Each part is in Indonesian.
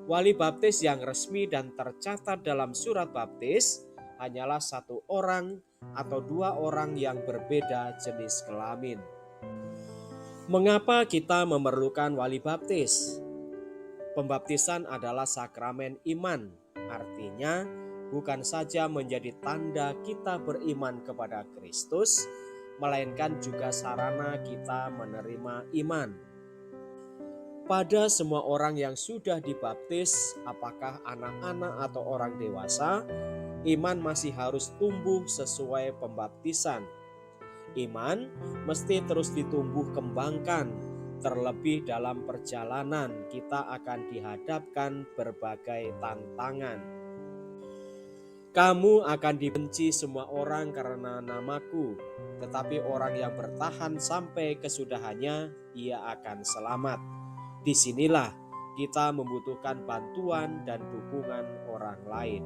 Wali baptis yang resmi dan tercatat dalam surat baptis hanyalah satu orang atau dua orang yang berbeda jenis kelamin. Mengapa kita memerlukan wali baptis? Pembaptisan adalah sakramen iman, artinya bukan saja menjadi tanda kita beriman kepada Kristus, melainkan juga sarana kita menerima iman. Pada semua orang yang sudah dibaptis, apakah anak-anak atau orang dewasa, iman masih harus tumbuh sesuai pembaptisan. Iman mesti terus ditumbuh kembangkan, terlebih dalam perjalanan kita akan dihadapkan berbagai tantangan. Kamu akan dibenci semua orang karena namaku, tetapi orang yang bertahan sampai kesudahannya, ia akan selamat. Disinilah kita membutuhkan bantuan dan dukungan orang lain.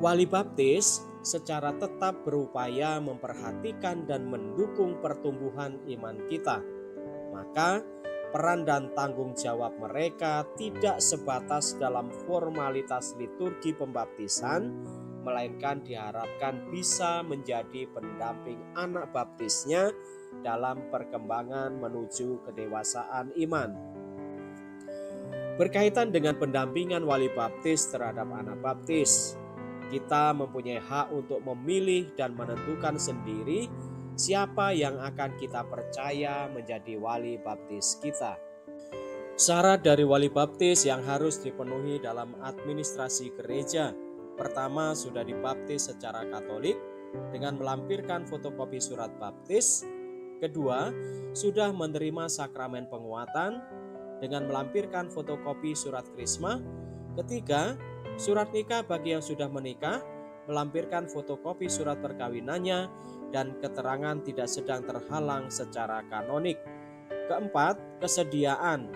Wali baptis secara tetap berupaya memperhatikan dan mendukung pertumbuhan iman kita. Maka peran dan tanggung jawab mereka tidak sebatas dalam formalitas liturgi pembaptisan, melainkan diharapkan bisa menjadi pendamping anak baptisnya dalam perkembangan menuju kedewasaan iman. Berkaitan dengan pendampingan wali baptis terhadap anak baptis, kita mempunyai hak untuk memilih dan menentukan sendiri siapa yang akan kita percaya menjadi wali baptis kita. Syarat dari wali baptis yang harus dipenuhi dalam administrasi gereja. Pertama, sudah dibaptis secara Katolik dengan melampirkan fotokopi surat baptis. Kedua, sudah menerima sakramen penguatan dengan melampirkan fotokopi surat krisma. Ketiga, surat nikah bagi yang sudah menikah, melampirkan fotokopi surat perkawinannya dan keterangan tidak sedang terhalang secara kanonik. Keempat, kesediaan,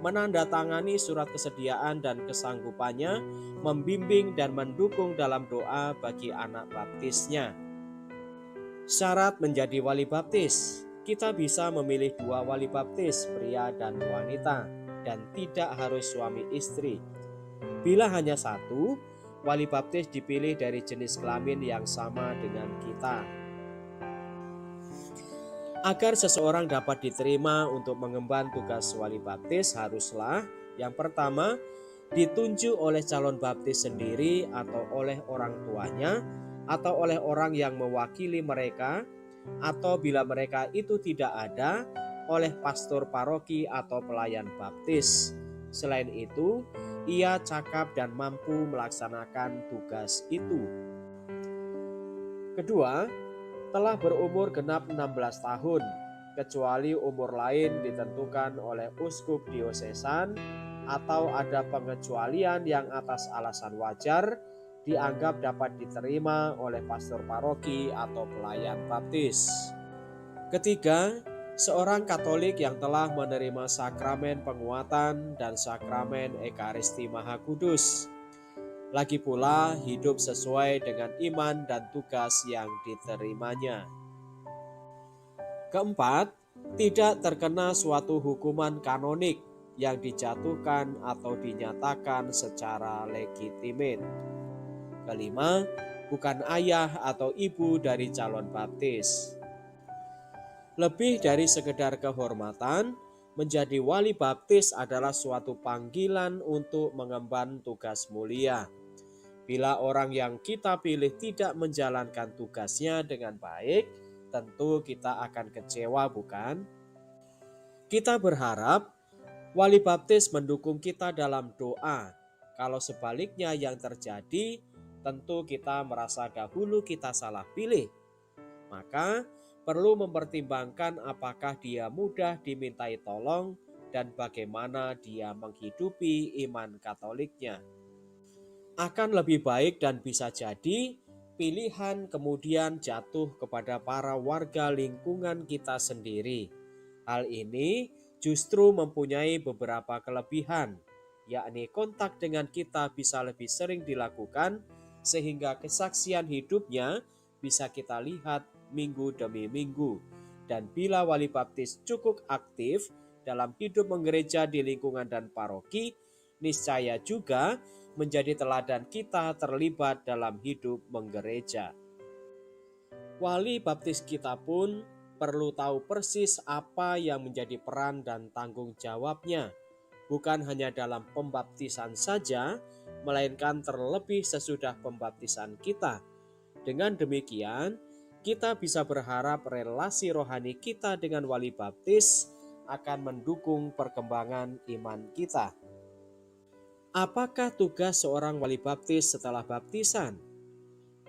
menandatangani surat kesediaan dan kesanggupannya, membimbing dan mendukung dalam doa bagi anak baptisnya. Syarat menjadi wali baptis, kita bisa memilih dua wali baptis, pria dan wanita, dan tidak harus suami istri. Bila hanya satu, wali baptis dipilih dari jenis kelamin yang sama dengan kita. Agar seseorang dapat diterima untuk mengemban tugas wali baptis, haruslah yang pertama ditunjuk oleh calon baptis sendiri atau oleh orang tuanya atau oleh orang yang mewakili mereka, atau bila mereka itu tidak ada, oleh pastor paroki atau pelayan baptis. Selain itu, ia cakap dan mampu melaksanakan tugas itu. Kedua, telah berumur genap 16 tahun, kecuali umur lain ditentukan oleh uskup diosesan atau ada pengecualian yang atas alasan wajar dianggap dapat diterima oleh pastor paroki atau pelayan baptis. Ketiga, seorang Katolik yang telah menerima sakramen penguatan dan sakramen Ekaristi Maha Kudus. Lagi pula hidup sesuai dengan iman dan tugas yang diterimanya. Keempat, tidak terkena suatu hukuman kanonik yang dijatuhkan atau dinyatakan secara legitimate. Kelima, bukan ayah atau ibu dari calon baptis. Lebih dari sekedar kehormatan, menjadi wali baptis adalah suatu panggilan untuk mengemban tugas mulia. Bila orang yang kita pilih tidak menjalankan tugasnya dengan baik, tentu kita akan kecewa, bukan? Kita berharap wali baptis mendukung kita dalam doa. Kalau sebaliknya yang terjadi, tentu kita merasa dahulu kita salah pilih. Maka perlu mempertimbangkan apakah dia mudah dimintai tolong dan bagaimana dia menghidupi iman Katoliknya. Akan lebih baik dan bisa jadi pilihan kemudian jatuh kepada para warga lingkungan kita sendiri. Hal ini justru mempunyai beberapa kelebihan, yakni kontak dengan kita bisa lebih sering dilakukan sehingga kesaksian hidupnya bisa kita lihat minggu demi minggu. Dan bila wali baptis cukup aktif dalam hidup menggereja di lingkungan dan paroki, niscaya juga menjadi teladan kita terlibat dalam hidup menggereja. Wali baptis kita pun perlu tahu persis apa yang menjadi peran dan tanggung jawabnya, bukan hanya dalam pembaptisan saja, melainkan terlebih sesudah pembaptisan kita. Dengan demikian, kita bisa berharap relasi rohani kita dengan wali baptis akan mendukung perkembangan iman kita. Apakah tugas seorang wali baptis setelah baptisan?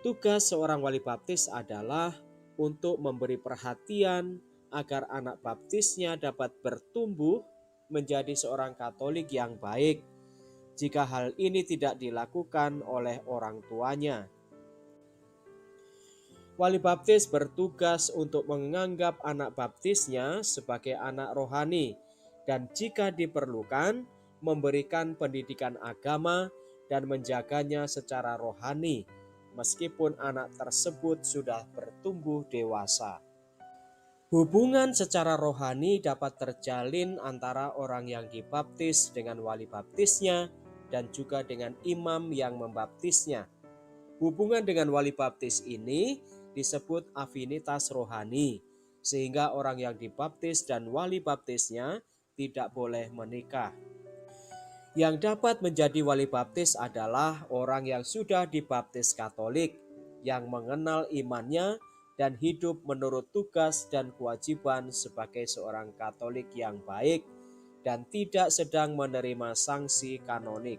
Tugas seorang wali baptis adalah untuk memberi perhatian agar anak baptisnya dapat bertumbuh menjadi seorang Katolik yang baik. Jika hal ini tidak dilakukan oleh orang tuanya, wali baptis bertugas untuk menganggap anak baptisnya sebagai anak rohani dan jika diperlukan memberikan pendidikan agama dan menjaganya secara rohani meskipun anak tersebut sudah bertumbuh dewasa. Hubungan secara rohani dapat terjalin antara orang yang dibaptis dengan wali baptisnya dan juga dengan imam yang membaptisnya. Hubungan dengan wali baptis ini disebut afinitas rohani, sehingga orang yang dibaptis dan wali baptisnya tidak boleh menikah. Yang dapat menjadi wali baptis adalah orang yang sudah dibaptis Katolik, yang mengenal imannya dan hidup menurut tugas dan kewajiban sebagai seorang Katolik yang baik dan tidak sedang menerima sanksi kanonik.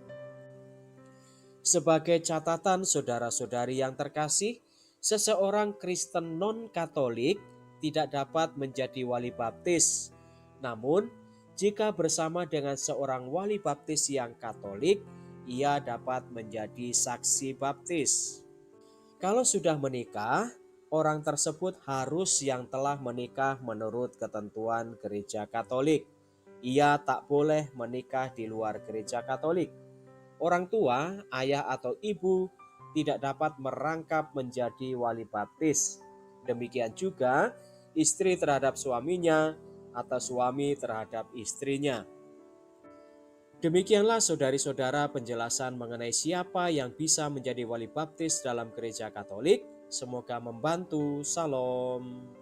Sebagai catatan saudara-saudari yang terkasih, seseorang Kristen non-Katolik tidak dapat menjadi wali baptis. Namun, jika bersama dengan seorang wali baptis yang Katolik, ia dapat menjadi saksi baptis. Kalau sudah menikah, orang tersebut harus yang telah menikah menurut ketentuan Gereja Katolik. Ia tak boleh menikah di luar Gereja Katolik. Orang tua, ayah atau ibu tidak dapat merangkap menjadi wali baptis. Demikian juga istri terhadap suaminya atau suami terhadap istrinya. Demikianlah saudari-saudara penjelasan mengenai siapa yang bisa menjadi wali baptis dalam Gereja Katolik. Semoga membantu. Salam.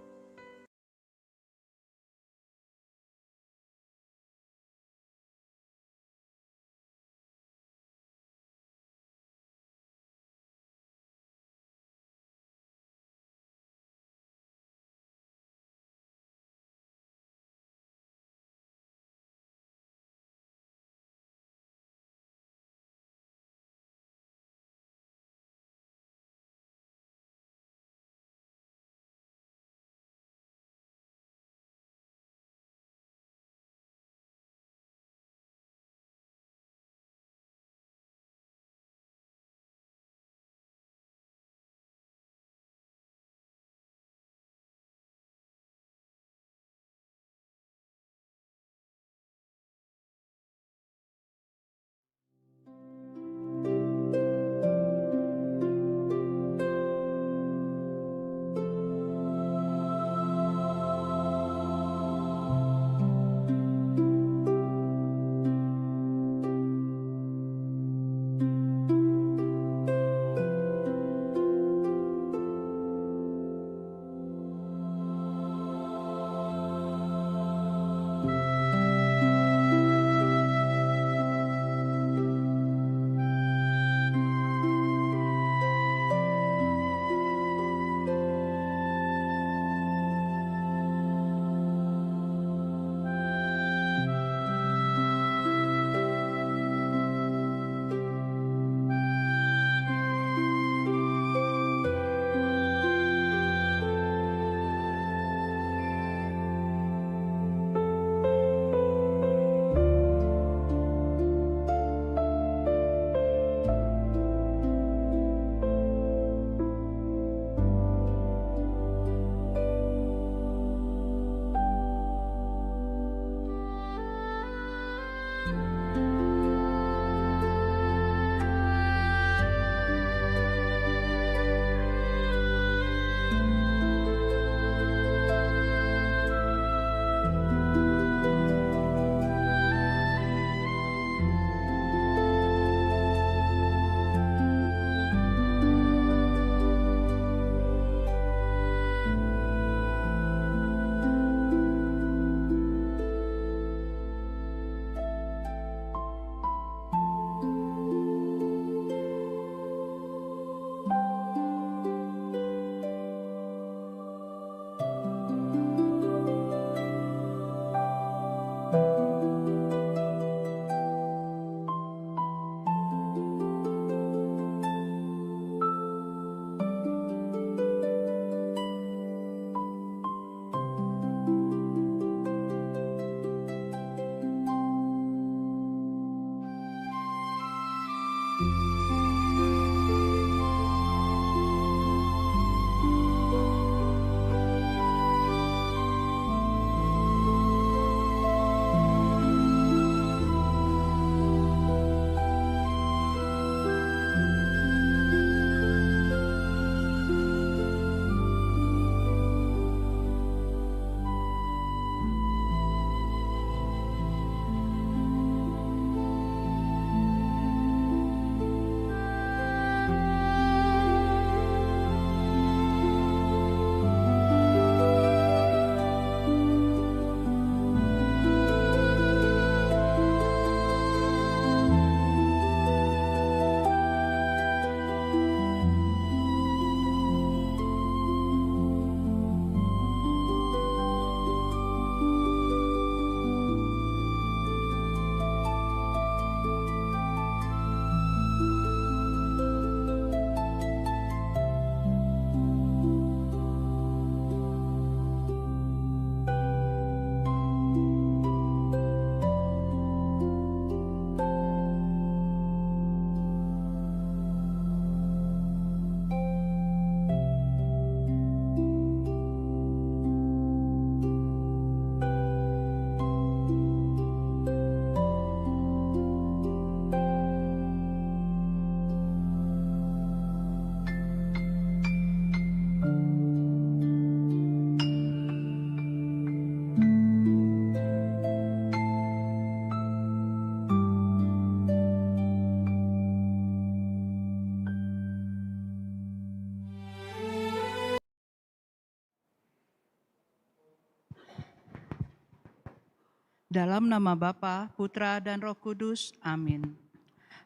Dalam nama Bapa, Putra, dan Roh Kudus. Amin.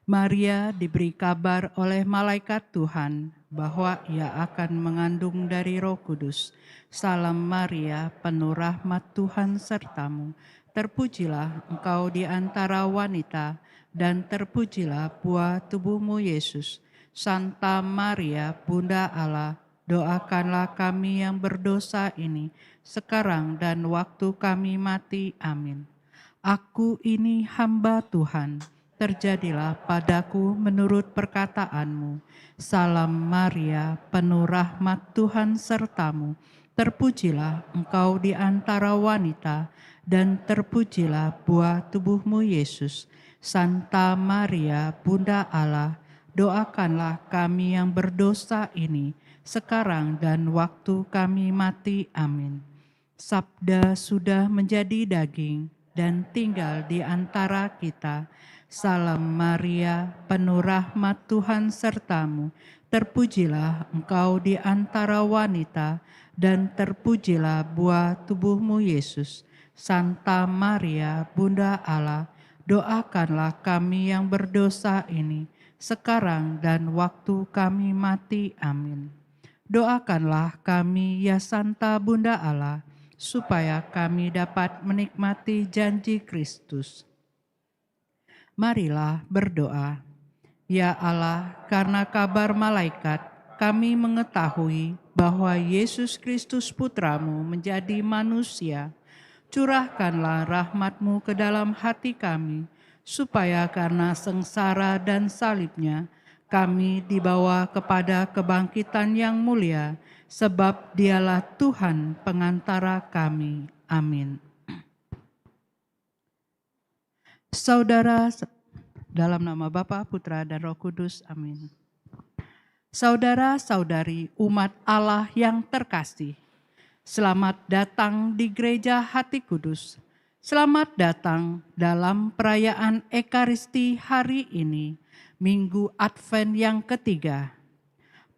Maria diberi kabar oleh malaikat Tuhan bahwa ia akan mengandung dari Roh Kudus. Salam Maria, penuh rahmat Tuhan sertamu. Terpujilah engkau di antara wanita, dan terpujilah buah tubuhmu Yesus. Santa Maria, Bunda Allah, doakanlah kami yang berdosa ini, sekarang dan waktu kami mati. Amin. Aku ini hamba Tuhan, terjadilah padaku menurut perkataanmu. Salam Maria, penuh rahmat Tuhan sertamu. Terpujilah engkau di antara wanita, dan terpujilah buah tubuhmu Yesus. Santa Maria, Bunda Allah, doakanlah kami yang berdosa ini, sekarang dan waktu kami mati. Amin. Sabda sudah menjadi daging dan tinggal di antara kita. Salam Maria, penuh rahmat Tuhan sertamu. Terpujilah engkau di antara wanita, dan terpujilah buah tubuhmu Yesus. Santa Maria, Bunda Allah, doakanlah kami yang berdosa ini, sekarang dan waktu kami mati. Amin. Doakanlah kami, ya Santa Bunda Allah, supaya kami dapat menikmati janji Kristus. Marilah berdoa. Ya Allah, karena kabar malaikat, kami mengetahui bahwa Yesus Kristus Putramu menjadi manusia. Curahkanlah rahmat-Mu ke dalam hati kami, supaya karena sengsara dan salibnya, kami dibawa kepada kebangkitan yang mulia, sebab Dialah Tuhan pengantara kami. Amin. Saudara, dalam nama Bapa, Putra, dan Roh Kudus. Amin. Saudara-saudari umat Allah yang terkasih, selamat datang di Gereja Hati Kudus. Selamat datang dalam perayaan Ekaristi hari ini, Minggu Advent yang ketiga.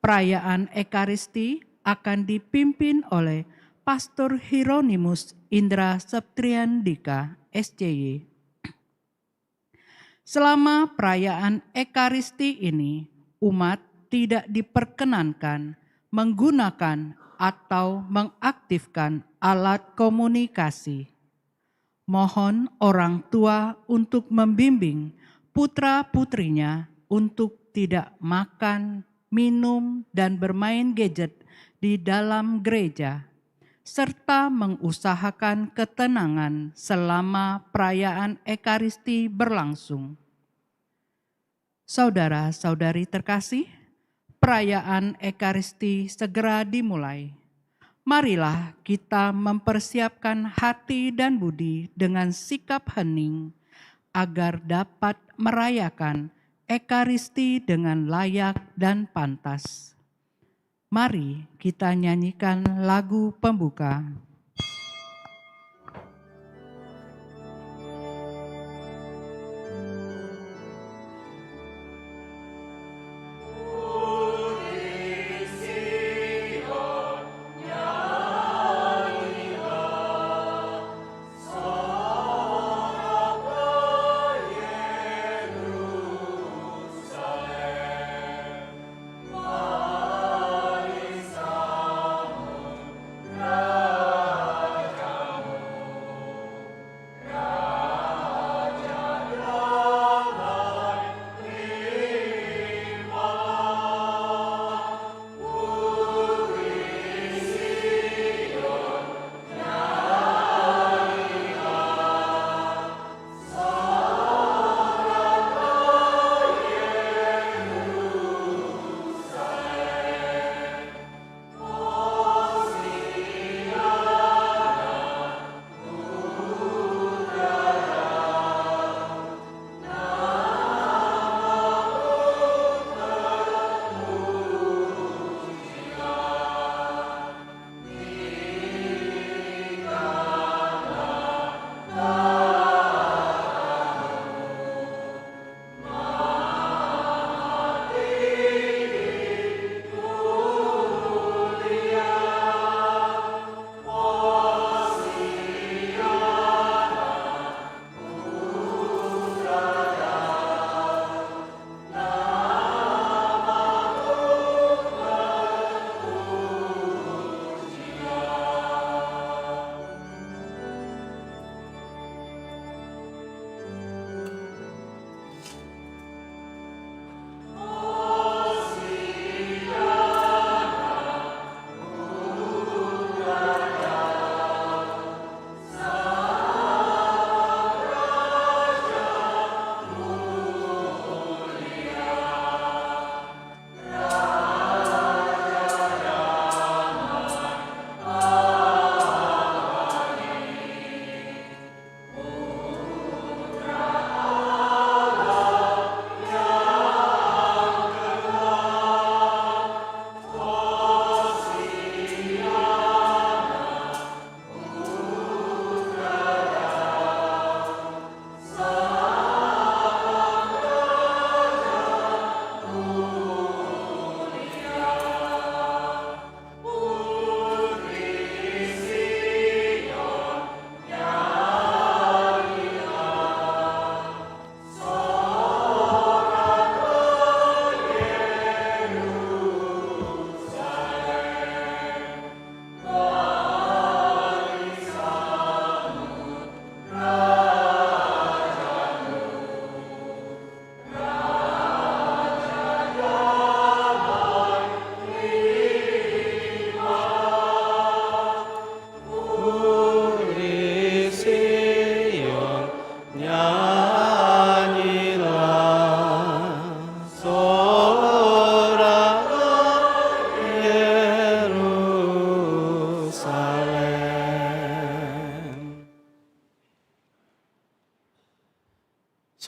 Perayaan Ekaristi akan dipimpin oleh Pastor Hieronymus Indra Septriandika, SCY. Selama perayaan Ekaristi ini, umat tidak diperkenankan menggunakan atau mengaktifkan alat komunikasi. Mohon orang tua untuk membimbing putra-putrinya untuk tidak makan, minum, dan bermain gadget di dalam gereja, serta mengusahakan ketenangan selama perayaan Ekaristi berlangsung. Saudara-saudari terkasih, perayaan Ekaristi segera dimulai. Marilah kita mempersiapkan hati dan budi dengan sikap hening, agar dapat merayakan Ekaristi dengan layak dan pantas. Mari kita nyanyikan lagu pembuka.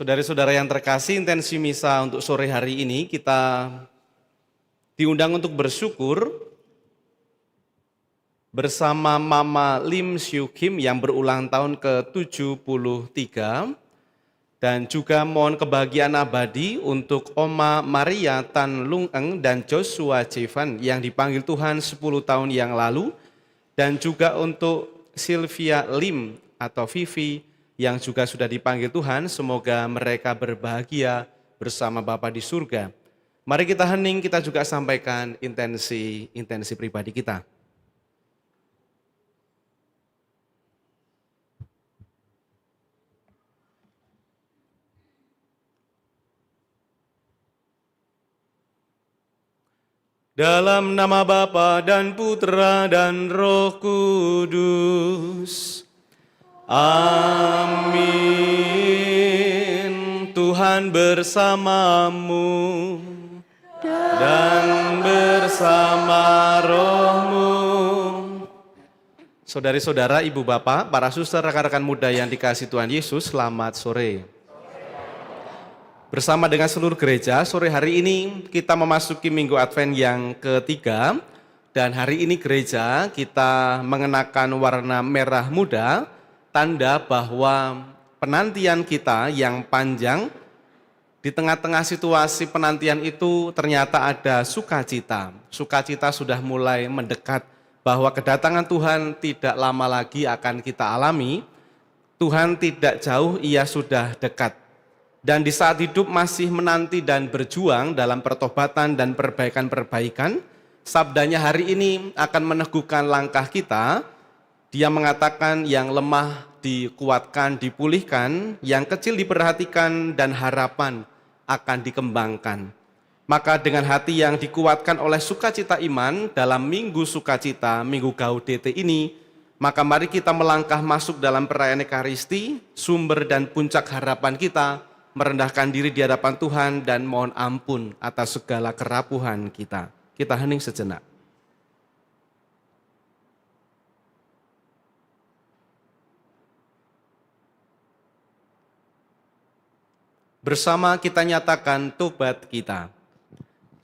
Saudara-saudara yang terkasih, intensi misa untuk sore hari ini kita diundang untuk bersyukur bersama Mama Lim Siu Kim yang berulang tahun ke-73 dan juga mohon kebahagiaan abadi untuk Oma Maria Tan Lung Eng dan Joshua Jevan yang dipanggil Tuhan 10 tahun yang lalu, dan juga untuk Sylvia Lim atau Vivi yang juga sudah dipanggil Tuhan, semoga mereka berbahagia bersama Bapa di surga. Mari kita hening, kita juga sampaikan intensi pribadi kita. Dalam nama Bapa dan Putra dan Roh Kudus. Amin. Tuhan bersamamu dan bersama rohmu. Saudari-saudara, ibu bapak, para suster, rekan-rekan muda yang dikasihi Tuhan Yesus, selamat sore. Bersama dengan seluruh gereja, sore hari ini kita memasuki Minggu Advent yang ketiga, dan hari ini gereja kita mengenakan warna merah muda, tanda bahwa penantian kita yang panjang, di tengah-tengah situasi penantian itu ternyata ada sukacita. Sukacita sudah mulai mendekat, bahwa kedatangan Tuhan tidak lama lagi akan kita alami. Tuhan tidak jauh, ia sudah dekat. Dan di saat hidup masih menanti dan berjuang dalam pertobatan dan perbaikan-perbaikan, sabdanya hari ini akan meneguhkan langkah kita. Dia mengatakan yang lemah dikuatkan, dipulihkan, yang kecil diperhatikan, dan harapan akan dikembangkan. Maka dengan hati yang dikuatkan oleh sukacita iman dalam Minggu Sukacita, Minggu Gaudete ini, maka mari kita melangkah masuk dalam perayaan Ekaristi, sumber dan puncak harapan kita, merendahkan diri di hadapan Tuhan dan mohon ampun atas segala kerapuhan kita. Kita hening sejenak. Bersama kita nyatakan tobat kita.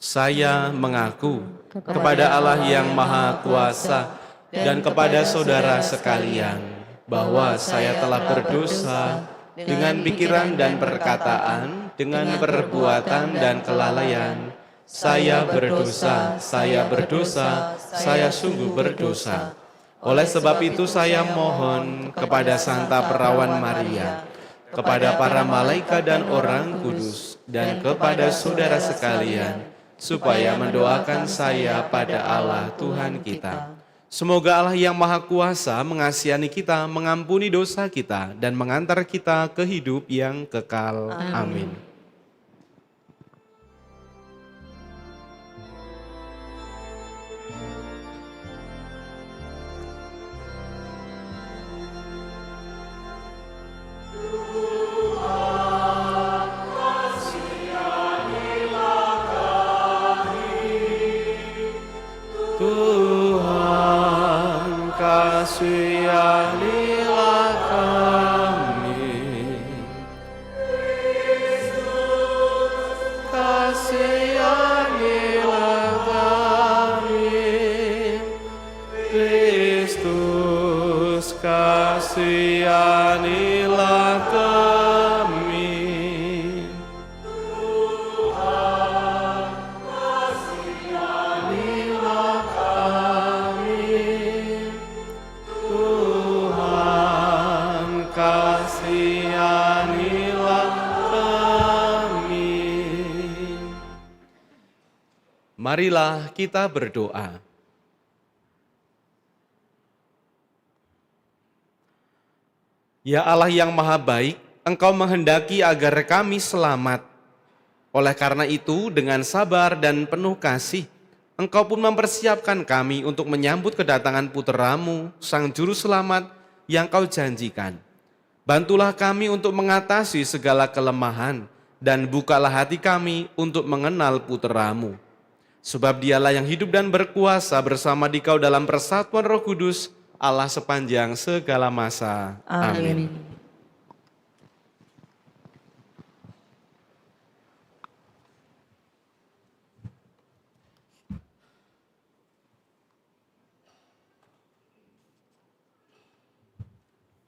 Saya mengaku kepada Allah yang Maha Kuasa dan kepada saudara sekalian bahwa saya telah berdosa dengan pikiran dan perkataan, dengan perbuatan dan kelalaian. Saya berdosa, saya sungguh berdosa. Oleh sebab itu saya mohon kepada Santa Perawan Maria, kepada para malaikat dan orang kudus, dan kepada saudara sekalian, supaya mendoakan saya pada Allah Tuhan kita. Semoga Allah yang Maha Kuasa mengasihani kita, mengampuni dosa kita, dan mengantar kita ke hidup yang kekal. Amin. Kasihanilah kami, kasihanilah kami, Kristus kasihanilah kami. Tuhan kasihanilah kami. Kasihanilah kami. Marilah kita berdoa. Ya Allah yang Maha Baik, Engkau menghendaki agar kami selamat. Oleh karena itu, dengan sabar dan penuh kasih, Engkau pun mempersiapkan kami untuk menyambut kedatangan Putra-Mu, Sang Juru Selamat yang Kau janjikan. Bantulah kami untuk mengatasi segala kelemahan dan bukalah hati kami untuk mengenal Putra-Mu. Sebab Dialah yang hidup dan berkuasa bersama Dikau dalam persatuan Roh Kudus, Allah sepanjang segala masa. Amin.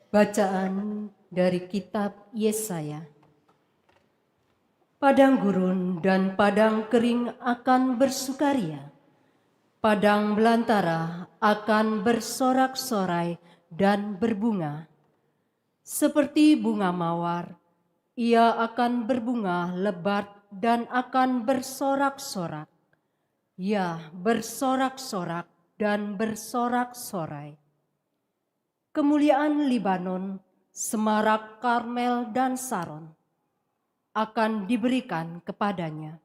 Bacaan dari kitab Yesaya. Padang gurun dan padang kering akan bersukaria. Padang belantara akan bersorak-sorai dan berbunga. Seperti bunga mawar, ia akan berbunga lebat dan akan bersorak-sorak. Ya, bersorak-sorak dan bersorak-sorai. Kemuliaan Libanon, semarak Karmel dan Saron akan diberikan kepadanya.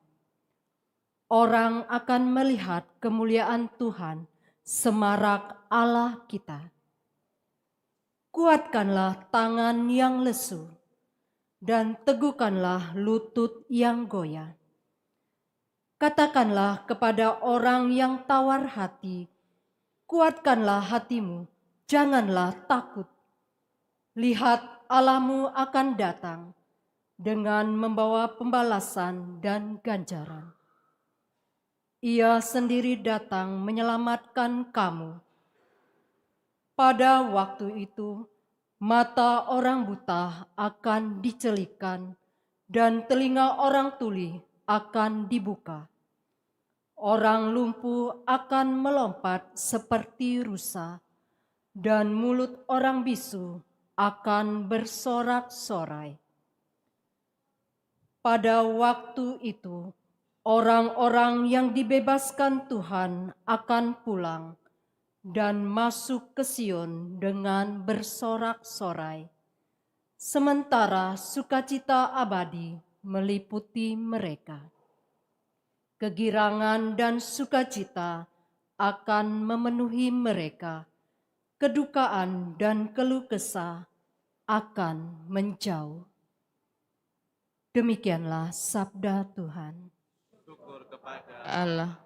Orang akan melihat kemuliaan Tuhan, semarak Allah kita. Kuatkanlah tangan yang lesu dan teguhkanlah lutut yang goyah. Katakanlah kepada orang yang tawar hati, kuatkanlah hatimu, janganlah takut. Lihat, Allahmu akan datang dengan membawa pembalasan dan ganjaran. Ia sendiri datang menyelamatkan kamu. Pada waktu itu, mata orang buta akan dicelikan dan telinga orang tuli akan dibuka. Orang lumpuh akan melompat seperti rusa, dan mulut orang bisu akan bersorak-sorai. Pada waktu itu, orang-orang yang dibebaskan Tuhan akan pulang dan masuk ke Sion dengan bersorak-sorai. Sementara sukacita abadi meliputi mereka. Kegirangan dan sukacita akan memenuhi mereka. Kedukaan dan keluh kesah akan menjauh. Demikianlah sabda Tuhan. Syukur kepada Allah.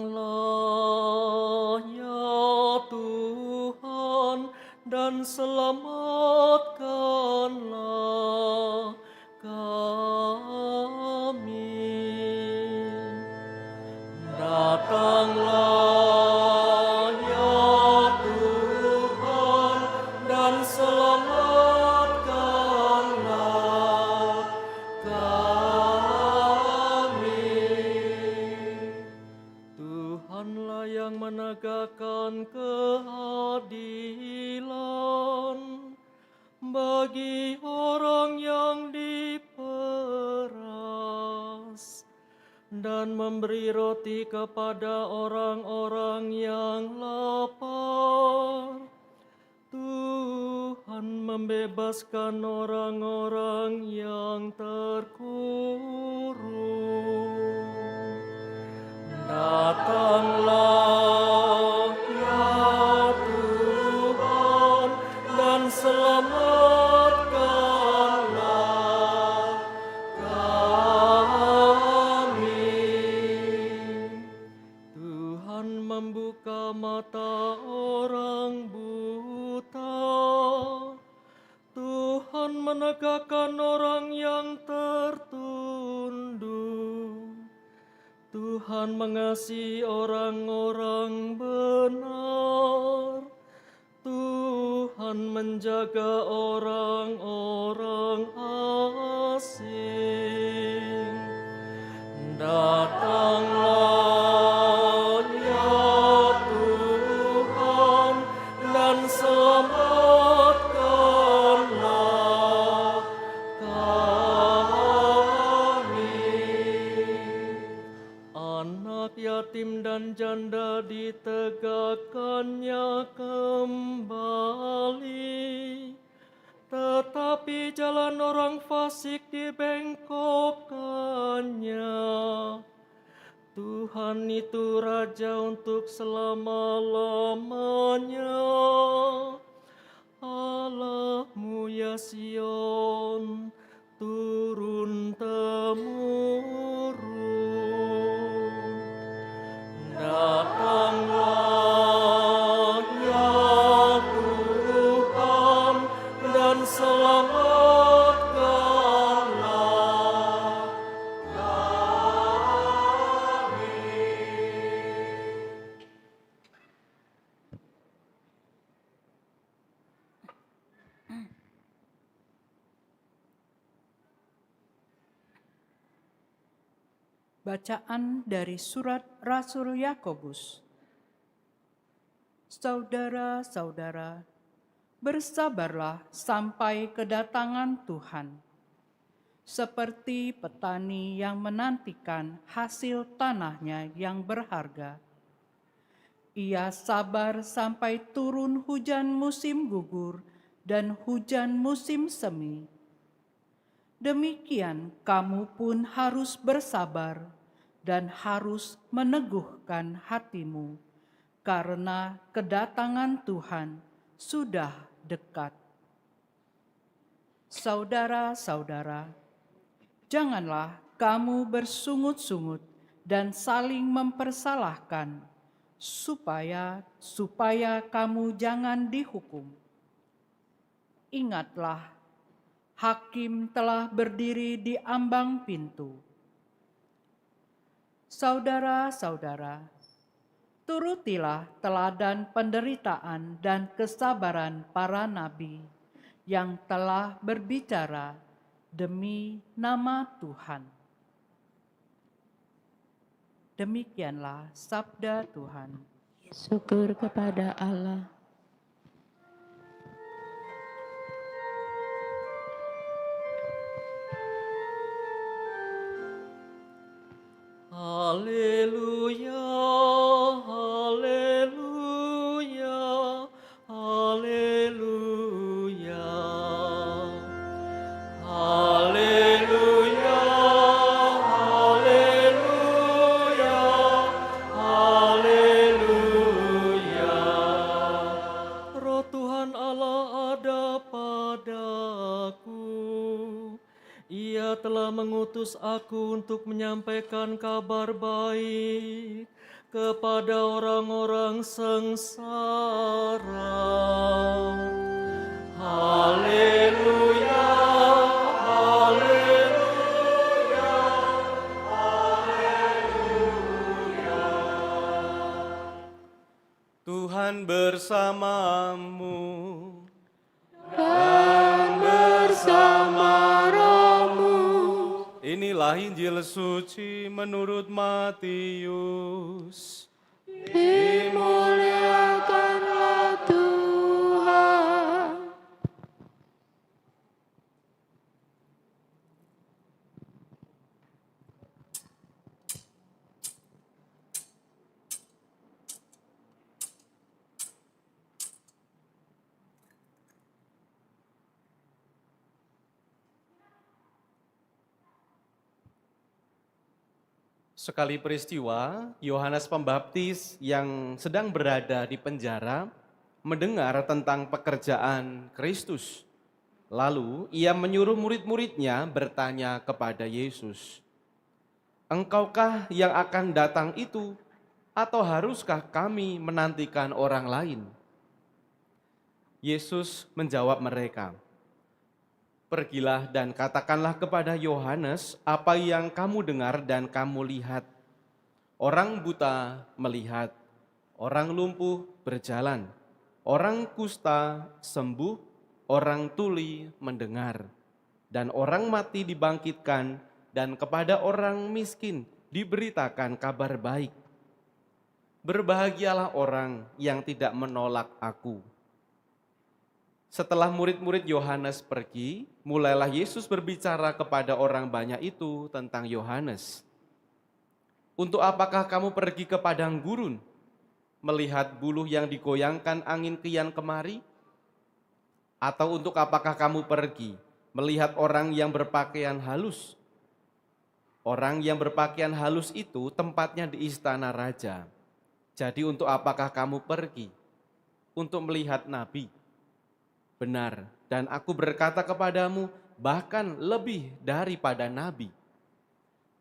Datanglah ya Tuhan dan selamatkanlah kami. Datanglah ya Tuhan dan selamatkanlah kami. Tuhanlah yang menegakkan keadilan bagi orang yang diperas dan memberi roti kepada orang-orang yang lapar. Tuhan membebaskan orang-orang yang terkurung. Datanglah ya Tuhan dan selamatkanlah kami. Tuhan membuka mata orang buta. Tuhan menegakkan orang yang tertunduk. Tuhan mengasihi orang-orang benar. Tuhan menjaga orang-orang asing. Datanglah ya Tuhan dan selamatkanlah kami. Anak yatim dan janda ditegakkannya kembali, tetapi jalan orang fasik dibengkokkannya. Tuhan itu Raja untuk selama-lamanya. Allahmu ya Sion, turun temurun. Datanglah ya Tuhan Bacaan dari surat Rasul Yakobus. Saudara-saudara, bersabarlah sampai kedatangan Tuhan. Seperti petani yang menantikan hasil tanahnya yang berharga. Ia sabar sampai turun hujan musim gugur dan hujan musim semi. Demikian kamu pun harus bersabar dan harus meneguhkan hatimu, karena kedatangan Tuhan sudah dekat. Saudara-saudara, janganlah kamu bersungut-sungut dan saling mempersalahkan, supaya kamu jangan dihukum. Ingatlah, hakim telah berdiri di ambang pintu. Saudara-saudara, turutilah teladan penderitaan dan kesabaran para nabi yang telah berbicara demi nama Tuhan. Demikianlah sabda Tuhan. Syukur kepada Allah. Haleluya, haleluya, haleluya. Haleluya, haleluya, haleluya. Roh Tuhan Allah ada padaku. Ia telah mengutus aku untuk menyampaikan kabar baik kepada orang-orang sengsara. Haleluya, haleluya, haleluya. Tuhan bersamamu. Inilah Injil suci menurut Matius. Dimuliakanlah Tuhan. Sekali peristiwa, Yohanes Pembaptis yang sedang berada di penjara mendengar tentang pekerjaan Kristus. Lalu ia menyuruh murid-muridnya bertanya kepada Yesus, "Engkaukah yang akan datang itu, atau haruskah kami menantikan orang lain?" Yesus menjawab mereka, "Pergilah dan katakanlah kepada Yohanes apa yang kamu dengar dan kamu lihat. Orang buta melihat, orang lumpuh berjalan, orang kusta sembuh, orang tuli mendengar, dan orang mati dibangkitkan, dan kepada orang miskin diberitakan kabar baik. Berbahagialah orang yang tidak menolak aku." Setelah murid-murid Yohanes pergi, mulailah Yesus berbicara kepada orang banyak itu tentang Yohanes. "Untuk apakah kamu pergi ke padang gurun, melihat buluh yang digoyangkan angin kian kemari? Atau untuk apakah kamu pergi, melihat orang yang berpakaian halus? Orang yang berpakaian halus itu tempatnya di istana raja. Jadi untuk apakah kamu pergi? Untuk melihat nabi? Benar, dan aku berkata kepadamu, bahkan lebih daripada nabi.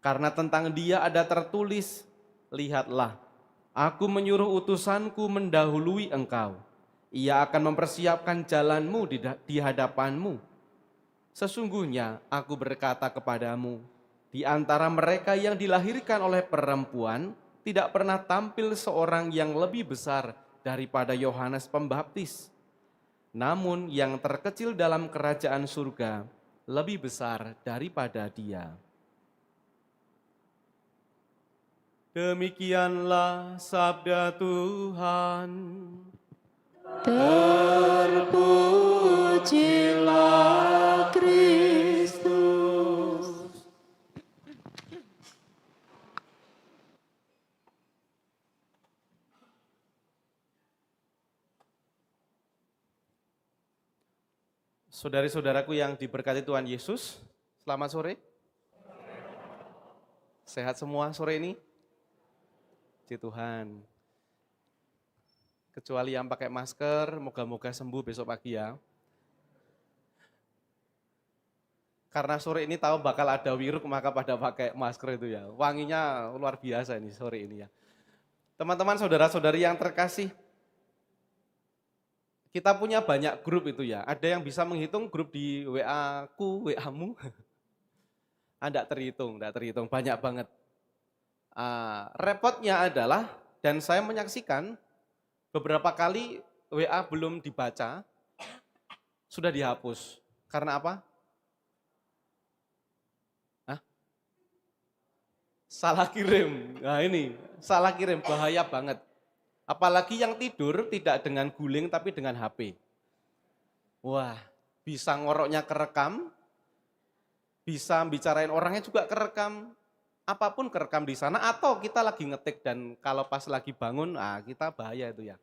Karena tentang dia ada tertulis, 'Lihatlah, aku menyuruh utusanku mendahului engkau. Ia akan mempersiapkan jalanmu di hadapanmu. Sesungguhnya aku berkata kepadamu, di antara mereka yang dilahirkan oleh perempuan, tidak pernah tampil seorang yang lebih besar daripada Yohanes Pembaptis. Namun yang terkecil dalam kerajaan surga lebih besar daripada dia." Demikianlah sabda Tuhan. Terpujilah Kristus. Saudari-saudaraku yang diberkati Tuhan Yesus, selamat sore. Sehat semua sore ini? Puji Tuhan. Kecuali yang pakai masker, moga-moga sembuh besok pagi ya. Karena sore ini tahu bakal ada wiruk, maka pada pakai masker itu ya. Wanginya luar biasa ini sore ini ya. Teman-teman, saudara-saudari yang terkasih, kita punya banyak grup itu ya. Ada yang bisa menghitung grup di WA-ku, WA-mu. Tidak terhitung, banyak banget. Repotnya adalah, dan saya menyaksikan beberapa kali WA belum dibaca, sudah dihapus. Karena apa? Salah kirim. Nah ini, salah kirim, bahaya banget. Apalagi yang tidur tidak dengan guling tapi dengan HP. Wah, bisa ngoroknya kerekam, bisa bicarain orangnya juga kerekam, apapun kerekam di sana, atau kita lagi ngetik dan kalau pas lagi bangun, kita bahaya itu ya.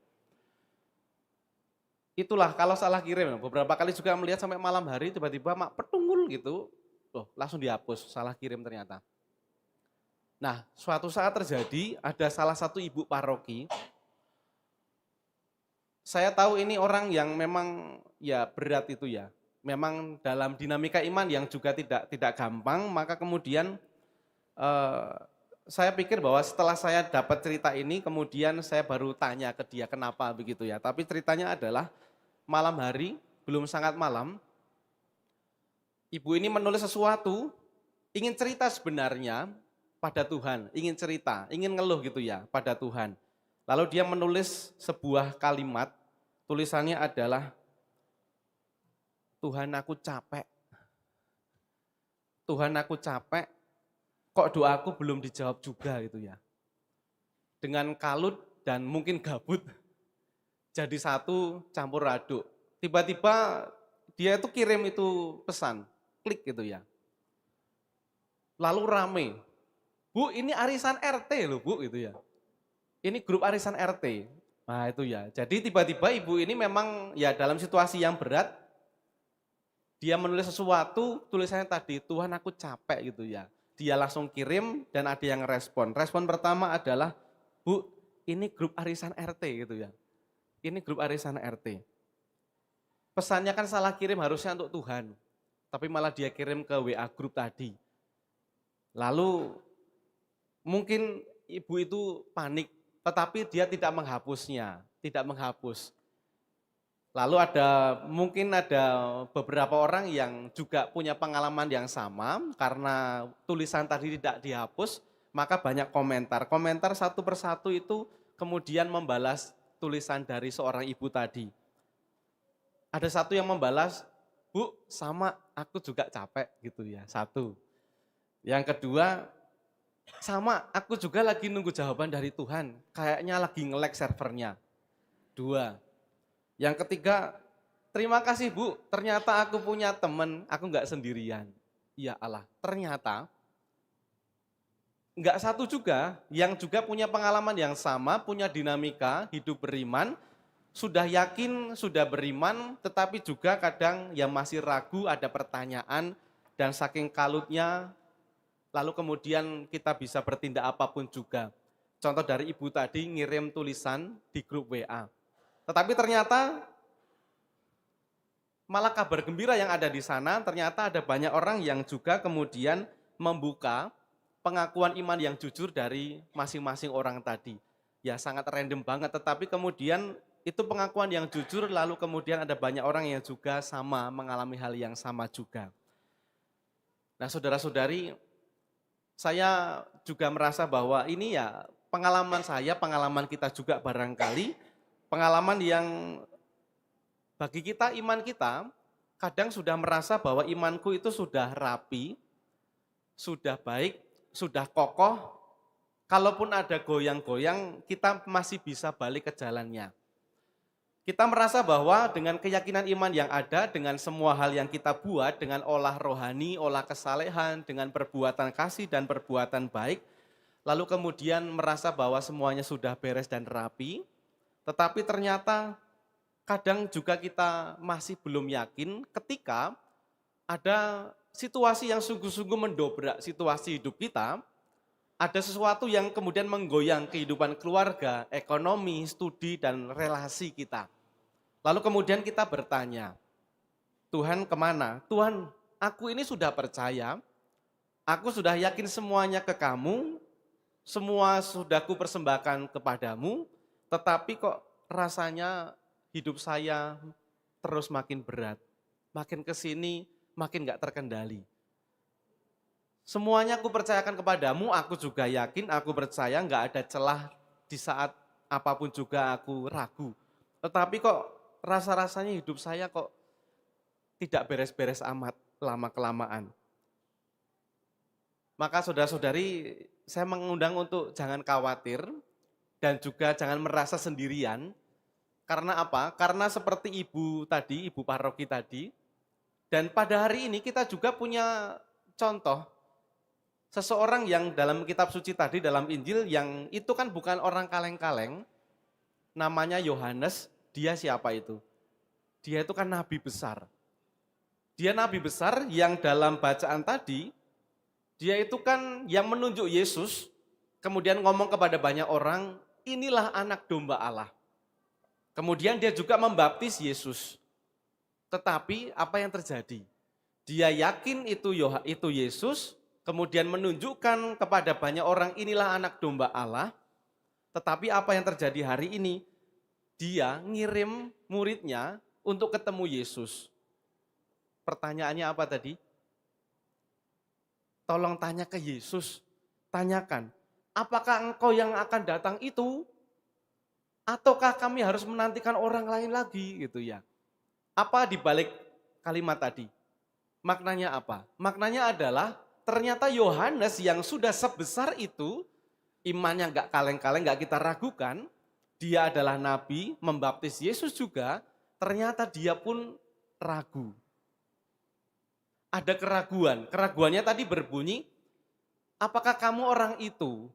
Itulah kalau salah kirim, beberapa kali juga melihat sampai malam hari tiba-tiba petungul gitu, loh langsung dihapus, salah kirim ternyata. Nah, suatu saat terjadi, ada salah satu ibu paroki. Saya tahu ini orang yang memang ya berat itu ya. Memang dalam dinamika iman yang juga tidak gampang, maka kemudian saya pikir bahwa setelah saya dapat cerita ini, kemudian saya baru tanya ke dia kenapa begitu ya. Tapi ceritanya adalah malam hari, belum sangat malam, ibu ini menulis sesuatu, ingin cerita sebenarnya pada Tuhan, ingin cerita, ingin ngeluh gitu ya pada Tuhan. Lalu dia menulis sebuah kalimat, tulisannya adalah, Tuhan aku capek. Tuhan aku capek, kok doaku belum dijawab juga gitu ya. Dengan kalut dan mungkin gabut, jadi satu campur aduk. Tiba-tiba dia itu kirim itu pesan, klik gitu ya. Lalu rame, Bu ini arisan RT loh Bu gitu ya. Ini grup arisan RT. Nah itu ya, jadi tiba-tiba ibu ini memang ya dalam situasi yang berat, dia menulis sesuatu, tulisannya tadi, Tuhan aku capek gitu ya. Dia langsung kirim dan ada yang respon. Respon pertama adalah, Bu ini grup arisan RT gitu ya. Ini grup arisan RT. Pesannya kan salah kirim harusnya untuk Tuhan, tapi malah dia kirim ke WA grup tadi. Lalu mungkin ibu itu panik, tetapi dia tidak menghapusnya, tidak menghapus. Lalu mungkin ada beberapa orang yang juga punya pengalaman yang sama, karena tulisan tadi tidak dihapus, maka banyak komentar. Komentar satu persatu itu kemudian membalas tulisan dari seorang ibu tadi. Ada satu yang membalas, Bu sama aku juga capek gitu ya, satu. Yang kedua, sama, aku juga lagi nunggu jawaban dari Tuhan, kayaknya lagi nge-lag servernya. 2. Yang ketiga, terima kasih Bu, ternyata aku punya teman, aku enggak sendirian. Ya Allah, ternyata enggak satu juga yang juga punya pengalaman yang sama, punya dinamika, hidup beriman, sudah yakin, sudah beriman, tetapi juga kadang yang masih ragu, ada pertanyaan, dan saking kalutnya, lalu kemudian kita bisa bertindak apapun juga. Contoh dari ibu tadi ngirim tulisan di grup WA. Tetapi ternyata malah kabar gembira yang ada di sana, ternyata ada banyak orang yang juga kemudian membuka pengakuan iman yang jujur dari masing-masing orang tadi. Ya sangat random banget, tetapi kemudian itu pengakuan yang jujur, lalu kemudian ada banyak orang yang juga sama, mengalami hal yang sama juga. Nah saudara-saudari, saya juga merasa bahwa ini ya pengalaman saya, pengalaman kita juga barangkali, pengalaman yang bagi kita, iman kita, kadang sudah merasa bahwa imanku itu sudah rapi, sudah baik, sudah kokoh, kalaupun ada goyang-goyang, kita masih bisa balik ke jalannya. Kita merasa bahwa dengan keyakinan iman yang ada, dengan semua hal yang kita buat, dengan olah rohani, olah kesalehan, dengan perbuatan kasih dan perbuatan baik, lalu kemudian merasa bahwa semuanya sudah beres dan rapi, tetapi ternyata kadang juga kita masih belum yakin ketika ada situasi yang sungguh-sungguh mendobrak situasi hidup kita, ada sesuatu yang kemudian menggoyang kehidupan keluarga, ekonomi, studi, dan relasi kita. Lalu kemudian kita bertanya, Tuhan kemana? Tuhan, aku ini sudah percaya, aku sudah yakin semuanya ke kamu, semua sudah kupersembahkan kepadamu, tetapi kok rasanya hidup saya terus makin berat, makin kesini makin gak terkendali. Semuanya aku percayakan kepadamu, aku juga yakin, aku percaya gak ada celah di saat apapun juga aku ragu. Tetapi kok rasa-rasanya hidup saya kok tidak beres-beres amat lama-kelamaan. Maka saudara-saudari, saya mengundang untuk jangan khawatir dan juga jangan merasa sendirian. Karena apa? Karena seperti ibu tadi, ibu paroki tadi, dan pada hari ini kita juga punya contoh seseorang yang dalam kitab suci tadi, dalam Injil, yang itu kan bukan orang kaleng-kaleng, namanya Yohanes. Dia siapa itu? Dia itu kan nabi besar. Dia nabi besar yang dalam bacaan tadi, dia itu kan yang menunjuk Yesus, kemudian ngomong kepada banyak orang, inilah anak domba Allah. Kemudian dia juga membaptis Yesus. Tetapi apa yang terjadi? Dia yakin itu Yesus, kemudian menunjukkan kepada banyak orang inilah anak domba Allah. Tetapi apa yang terjadi hari ini? Dia ngirim muridnya untuk ketemu Yesus. Pertanyaannya apa tadi? Tolong tanya ke Yesus, tanyakan, apakah engkau yang akan datang itu? Ataukah kami harus menantikan orang lain lagi gitu ya? Apa di balik kalimat tadi? Maknanya apa? Maknanya adalah ternyata Yohanes yang sudah sebesar itu, imannya gak kaleng-kaleng, gak kita ragukan, dia adalah nabi, membaptis Yesus juga, ternyata dia pun ragu. Ada keraguan, keraguannya tadi berbunyi, apakah kamu orang itu?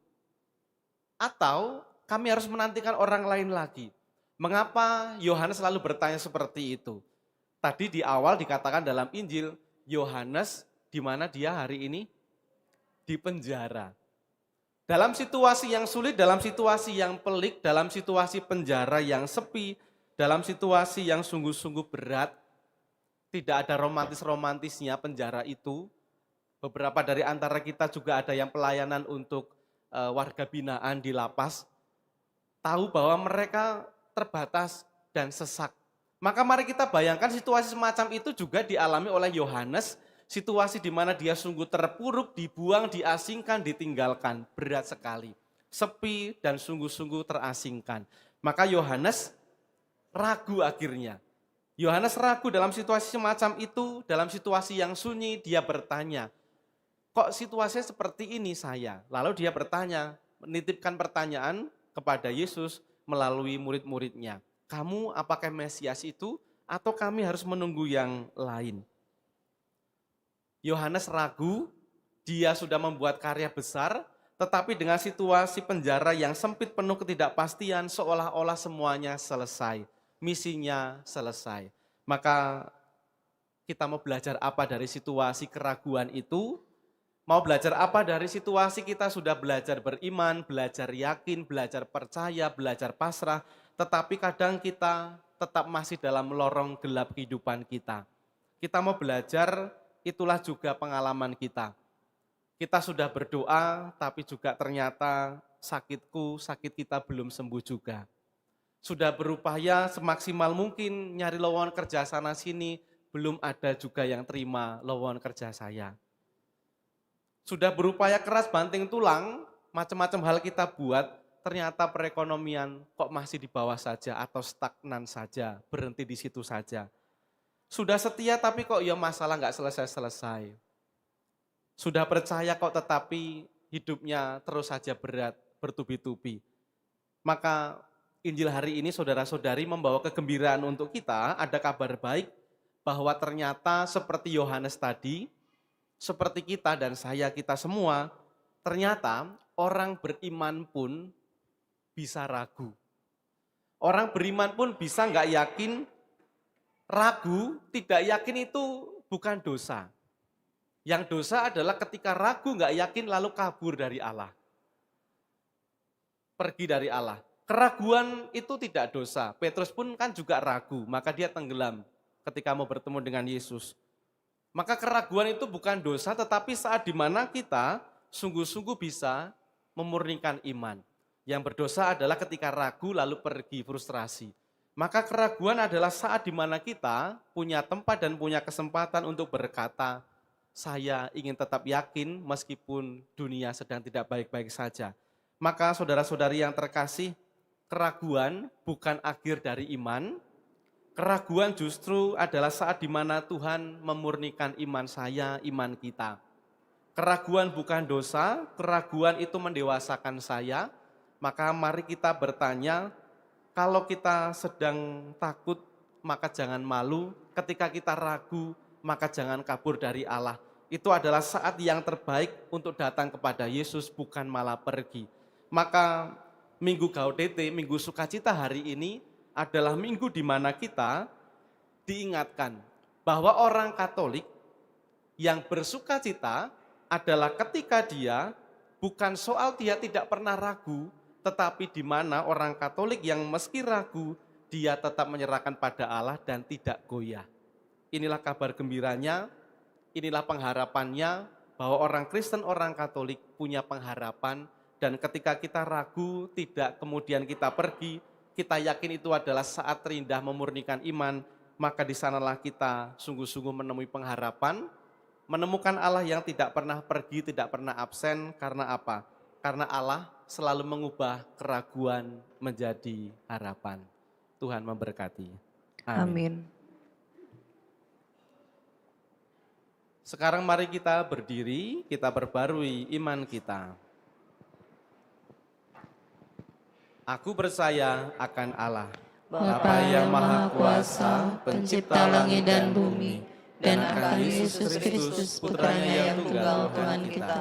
Atau kami harus menantikan orang lain lagi? Mengapa Yohanes selalu bertanya seperti itu? Tadi di awal dikatakan dalam Injil, Yohanes di mana dia hari ini? Di penjara. Dalam situasi yang sulit, dalam situasi yang pelik, dalam situasi penjara yang sepi, dalam situasi yang sungguh-sungguh berat, tidak ada romantis-romantisnya penjara itu. Beberapa dari antara kita juga ada yang pelayanan untuk warga binaan di lapas. Tahu bahwa mereka terbatas dan sesak. Maka mari kita bayangkan situasi semacam itu juga dialami oleh Yohanes, situasi di mana dia sungguh terpuruk, dibuang, diasingkan, ditinggalkan, berat sekali. Sepi dan sungguh-sungguh terasingkan. Maka Yohanes ragu akhirnya. Yohanes ragu dalam situasi semacam itu, dalam situasi yang sunyi, dia bertanya, kok situasinya seperti ini saya? Lalu dia bertanya, menitipkan pertanyaan kepada Yesus melalui murid-muridnya. Kamu apakah Mesias itu atau kami harus menunggu yang lain? Yohanes ragu, dia sudah membuat karya besar, tetapi dengan situasi penjara yang sempit penuh ketidakpastian, seolah-olah semuanya selesai, misinya selesai. Maka kita mau belajar apa dari situasi keraguan itu? Mau belajar apa dari situasi kita sudah belajar beriman, belajar yakin, belajar percaya, belajar pasrah, tetapi kadang kita tetap masih dalam lorong gelap kehidupan kita. Kita mau belajar, itulah juga pengalaman kita. Kita sudah berdoa, tapi juga ternyata sakit kita belum sembuh juga. Sudah berupaya semaksimal mungkin nyari lowongan kerja sana sini, belum ada juga yang terima lowongan kerja saya. Sudah berupaya keras banting tulang, macam-macam hal kita buat, ternyata perekonomian kok masih di bawah saja atau stagnan saja, berhenti di situ saja. Sudah setia tapi kok ya masalah nggak selesai-selesai. Sudah percaya kok tetapi hidupnya terus saja berat, bertubi-tubi. Maka Injil hari ini saudara-saudari membawa kegembiraan untuk kita, ada kabar baik bahwa ternyata seperti Yohanes tadi, seperti kita dan saya, kita semua, ternyata orang beriman pun bisa ragu. Orang beriman pun bisa nggak yakin, ragu, tidak yakin itu bukan dosa. Yang dosa adalah ketika ragu nggak yakin lalu kabur dari Allah. Pergi dari Allah. Keraguan itu tidak dosa. Petrus pun kan juga ragu, maka dia tenggelam ketika mau bertemu dengan Yesus. Maka keraguan itu bukan dosa, tetapi saat dimana kita sungguh-sungguh bisa memurnikan iman. Yang berdosa adalah ketika ragu lalu pergi frustrasi. Maka keraguan adalah saat dimana kita punya tempat dan punya kesempatan untuk berkata, saya ingin tetap yakin meskipun dunia sedang tidak baik-baik saja. Maka saudara-saudari yang terkasih, keraguan bukan akhir dari iman. Keraguan justru adalah saat dimana Tuhan memurnikan iman saya, iman kita. Keraguan bukan dosa, keraguan itu mendewasakan saya. Maka mari kita bertanya, kalau kita sedang takut, maka jangan malu. Ketika kita ragu, maka jangan kabur dari Allah. Itu adalah saat yang terbaik untuk datang kepada Yesus, bukan malah pergi. Maka Minggu Gaudete, Minggu Sukacita hari ini adalah minggu di mana kita diingatkan bahwa orang Katolik yang bersukacita adalah ketika dia bukan soal dia tidak pernah ragu, tetapi di mana orang Katolik yang meski ragu, dia tetap menyerahkan pada Allah dan tidak goyah. Inilah kabar gembiranya, inilah pengharapannya bahwa orang Kristen, orang Katolik punya pengharapan. Dan ketika kita ragu, tidak kemudian kita pergi, kita yakin itu adalah saat terindah memurnikan iman, maka di sanalah kita sungguh-sungguh menemui pengharapan, menemukan Allah yang tidak pernah pergi, tidak pernah absen. Karena apa? Karena Allah selalu mengubah keraguan menjadi harapan. Tuhan memberkati. Amin. Sekarang mari kita berdiri, kita perbarui iman kita. Aku percaya akan Allah, Bapa yang Maha Kuasa, pencipta langit dan bumi, dan akan Yesus Kristus, putranya yang tunggal Tuhan kita,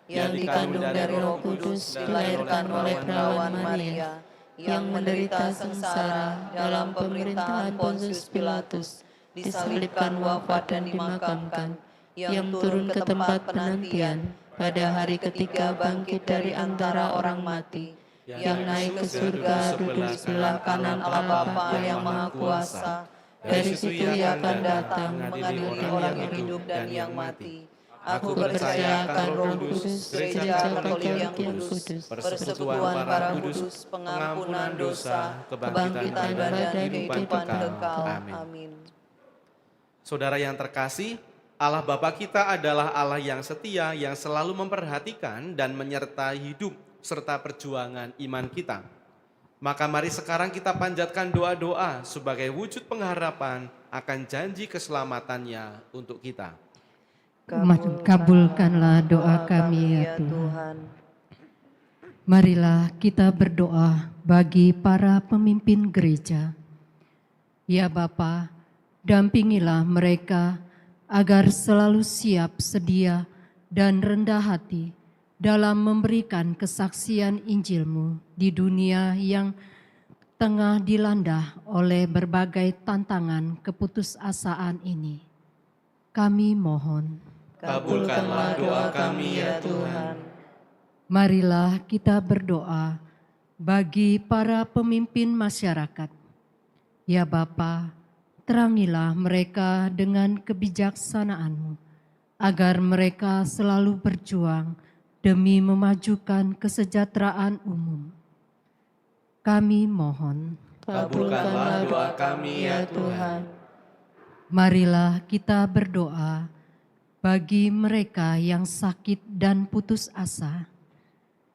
yang dikandung dari Roh Kudus, dilahirkan oleh perawan Maria, yang menderita sengsara dalam pemerintahan Pontius Pilatus, disalibkan, wafat dan dimakamkan, yang turun ke tempat penantian, pada hari ketiga bangkit dari antara orang mati, yang naik ke surga duduk sebelah kanan Allah Bapa yang Maha Kuasa. Dari situ Ia akan datang mengadili orang yang hidup dan yang mati. Aku percaya akan Roh Kudus, Gereja Katolik yang kudus, persekutuan para kudus, pengampunan dosa, kebangkitan badan, kehidupan kekal. Amin. Saudara yang terkasih, Allah Bapa kita adalah Allah yang setia, yang selalu memperhatikan dan menyertai hidup serta perjuangan iman kita. Maka mari sekarang kita panjatkan doa-doa sebagai wujud pengharapan akan janji keselamatannya untuk kita. Kabulkanlah doa kami ya Tuhan. Marilah kita berdoa bagi para pemimpin gereja. Ya Bapa, dampingilah mereka agar selalu siap, sedia, dan rendah hati dalam memberikan kesaksian Injil-Mu di dunia yang tengah dilanda oleh berbagai tantangan keputusasaan ini. Kami mohon, kabulkanlah doa kami ya Tuhan. marilah kita berdoa bagi para pemimpin masyarakat. Ya Bapa, terangilah mereka dengan kebijaksanaan-Mu, agar mereka selalu berjuang demi memajukan kesejahteraan umum. Kami mohon, kabulkanlah doa kami ya Tuhan. marilah kita berdoa bagi mereka yang sakit dan putus asa.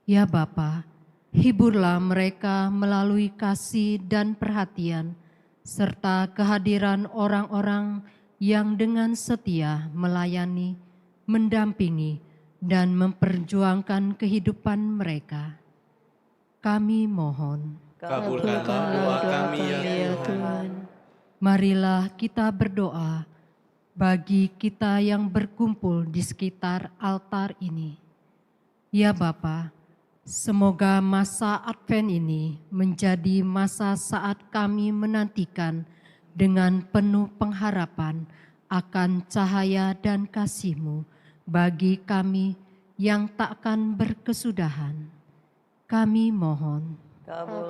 Ya Bapa, hiburlah mereka melalui kasih dan perhatian, serta kehadiran orang-orang yang dengan setia melayani, mendampingi, dan memperjuangkan kehidupan mereka. Kami mohon, Kabulkanlah doa kami ya Tuhan. marilah kita berdoa bagi kita yang berkumpul di sekitar altar ini. Ya Bapa, semoga masa Advent ini menjadi masa saat kami menantikan dengan penuh pengharapan akan cahaya dan kasih-Mu bagi kami yang takkan berkesudahan. Kami mohon,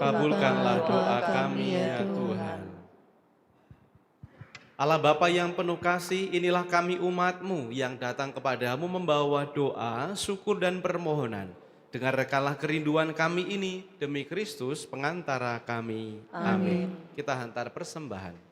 Kabulkanlah doa kami ya Tuhan. Allah Bapa yang penuh kasih, inilah kami umat-Mu yang datang kepadamu membawa doa, syukur dan permohonan. Dengarkanlah kerinduan kami ini demi Kristus pengantara kami. Amin. Kita hantar persembahan.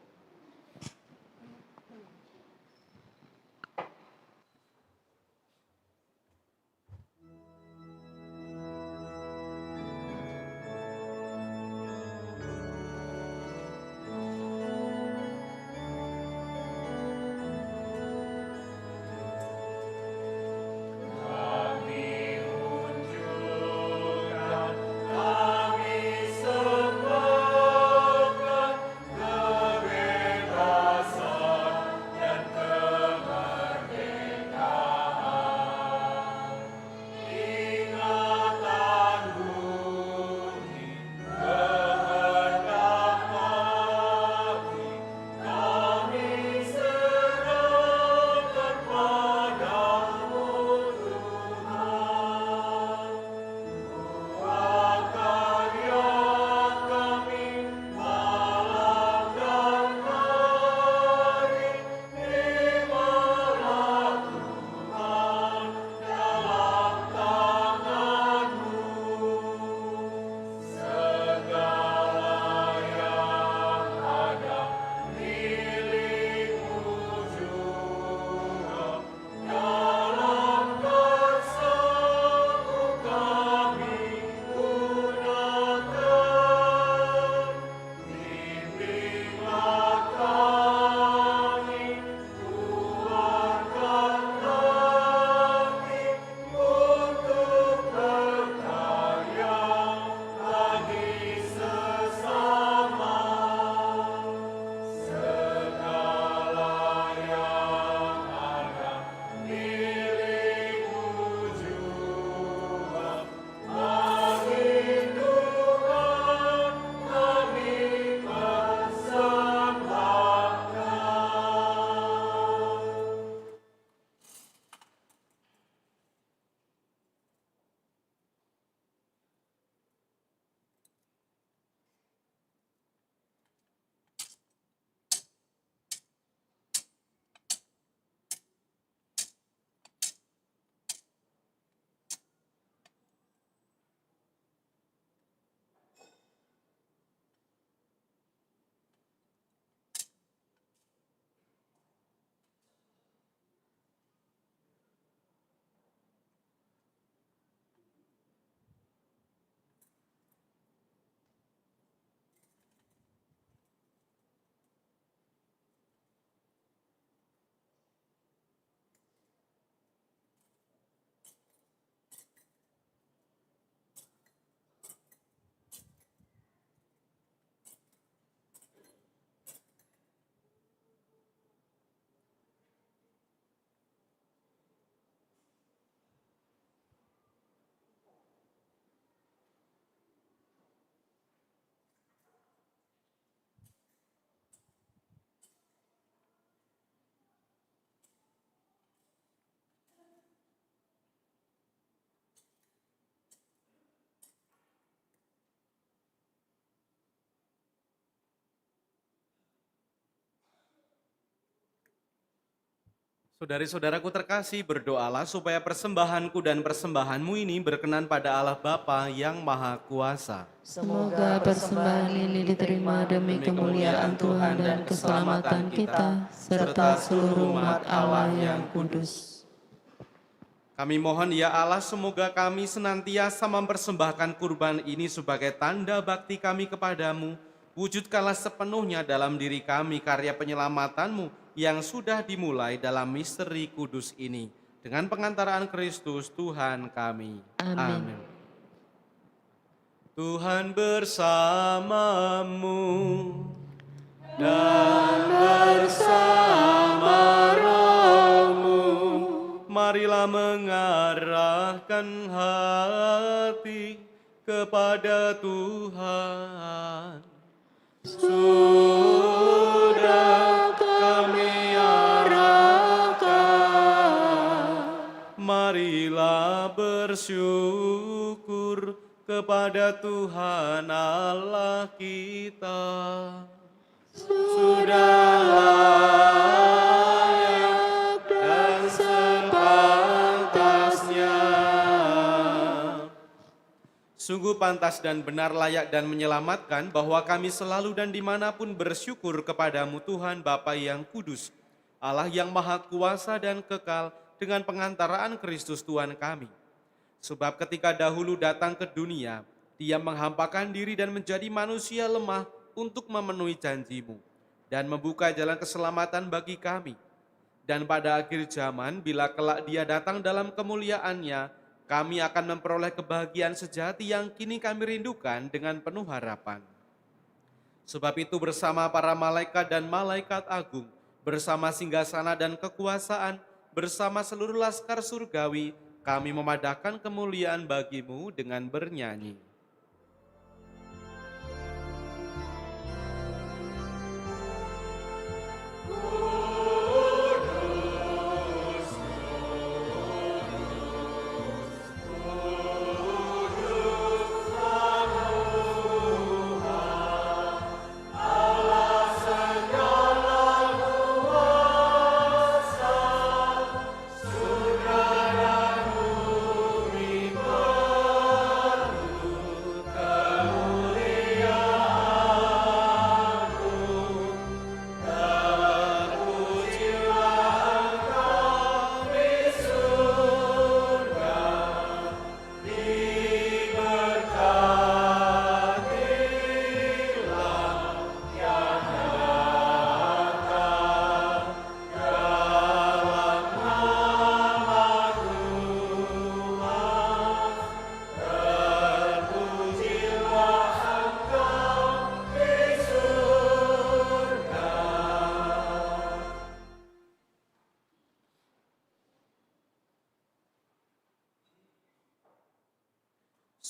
Saudari-saudaraku terkasih, berdoalah supaya persembahanku dan persembahanmu ini berkenan pada Allah Bapa yang Maha Kuasa. Semoga persembahan ini diterima demi kemuliaan Tuhan dan keselamatan kita, serta seluruh umat Allah yang kudus. Kami mohon ya Allah, semoga kami senantiasa mempersembahkan kurban ini sebagai tanda bakti kami kepadamu. Wujudkanlah sepenuhnya dalam diri kami karya penyelamatanmu yang sudah dimulai dalam misteri kudus ini. dengan pengantaraan Kristus Tuhan kami. Amin. Tuhan bersamamu Dan bersama rohmu, marilah mengarahkan hati kepada Tuhan. sudah kami arahkan. Marilah bersyukur kepada Tuhan Allah kita. Sudah layak dan sepantasnya. Sungguh pantas dan benar, layak dan menyelamatkan bahwa kami selalu dan dimanapun bersyukur kepadamu Tuhan Bapa yang kudus, Allah yang maha kuasa dan kekal, dengan pengantaraan Kristus Tuhan kami. Sebab ketika dahulu datang ke dunia, Dia menghampakan diri dan menjadi manusia lemah untuk memenuhi janji-Mu dan membuka jalan keselamatan bagi kami. Dan pada akhir zaman, bila kelak Dia datang dalam kemuliaan-Nya, kami akan memperoleh kebahagiaan sejati yang kini kami rindukan dengan penuh harapan. Sebab itu bersama para malaikat dan malaikat agung, bersama singgasana dan kekuasaan, bersama seluruh laskar surgawi, kami memadahkan kemuliaan bagi-Mu dengan bernyanyi.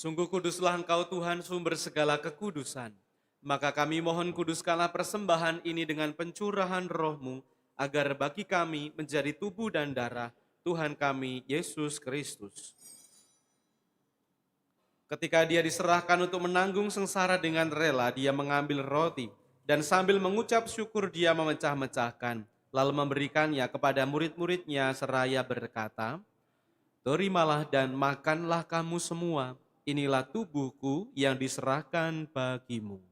Sungguh kuduslah Engkau Tuhan, sumber segala kekudusan. Maka kami mohon kuduskanlah persembahan ini dengan pencurahan roh-Mu, agar bagi kami menjadi tubuh dan darah Tuhan kami, Yesus Kristus. Ketika Dia diserahkan untuk menanggung sengsara dengan rela, Dia mengambil roti, dan sambil mengucap syukur Dia memecah-mecahkan, lalu memberikannya kepada murid-murid-Nya seraya berkata, "Terimalah dan makanlah kamu semua, inilah tubuhku yang diserahkan bagimu."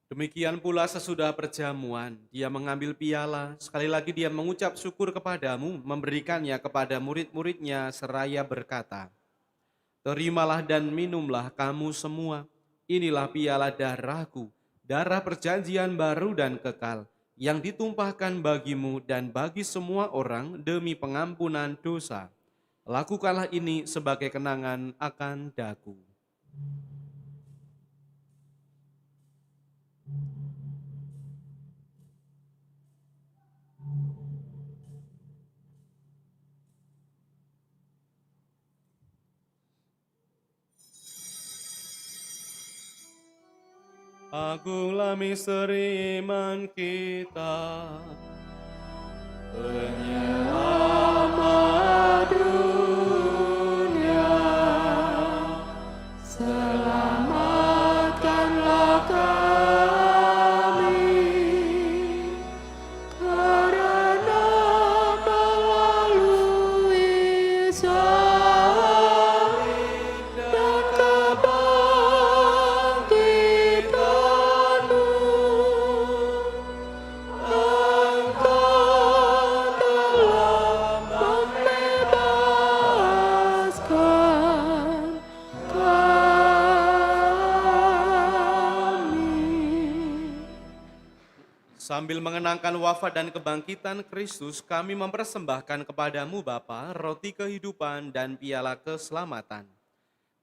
Demikian pula sesudah perjamuan, Dia mengambil piala, sekali lagi Dia mengucap syukur kepadamu, memberikannya kepada murid-murid-Nya seraya berkata, "Terimalah dan minumlah kamu semua, inilah piala darahku, darah perjanjian baru dan kekal, yang ditumpahkan bagimu dan bagi semua orang demi pengampunan dosa. Lakukanlah ini sebagai kenangan akan daku." Agunglah misteri iman kita, Penyelamat dunia, selamatkanlah kami, karena melalui salib dan kebangkitan-Mu, Sambil mengenangkan wafat dan kebangkitan Kristus, kami mempersembahkan kepadamu Bapa, roti kehidupan dan piala keselamatan.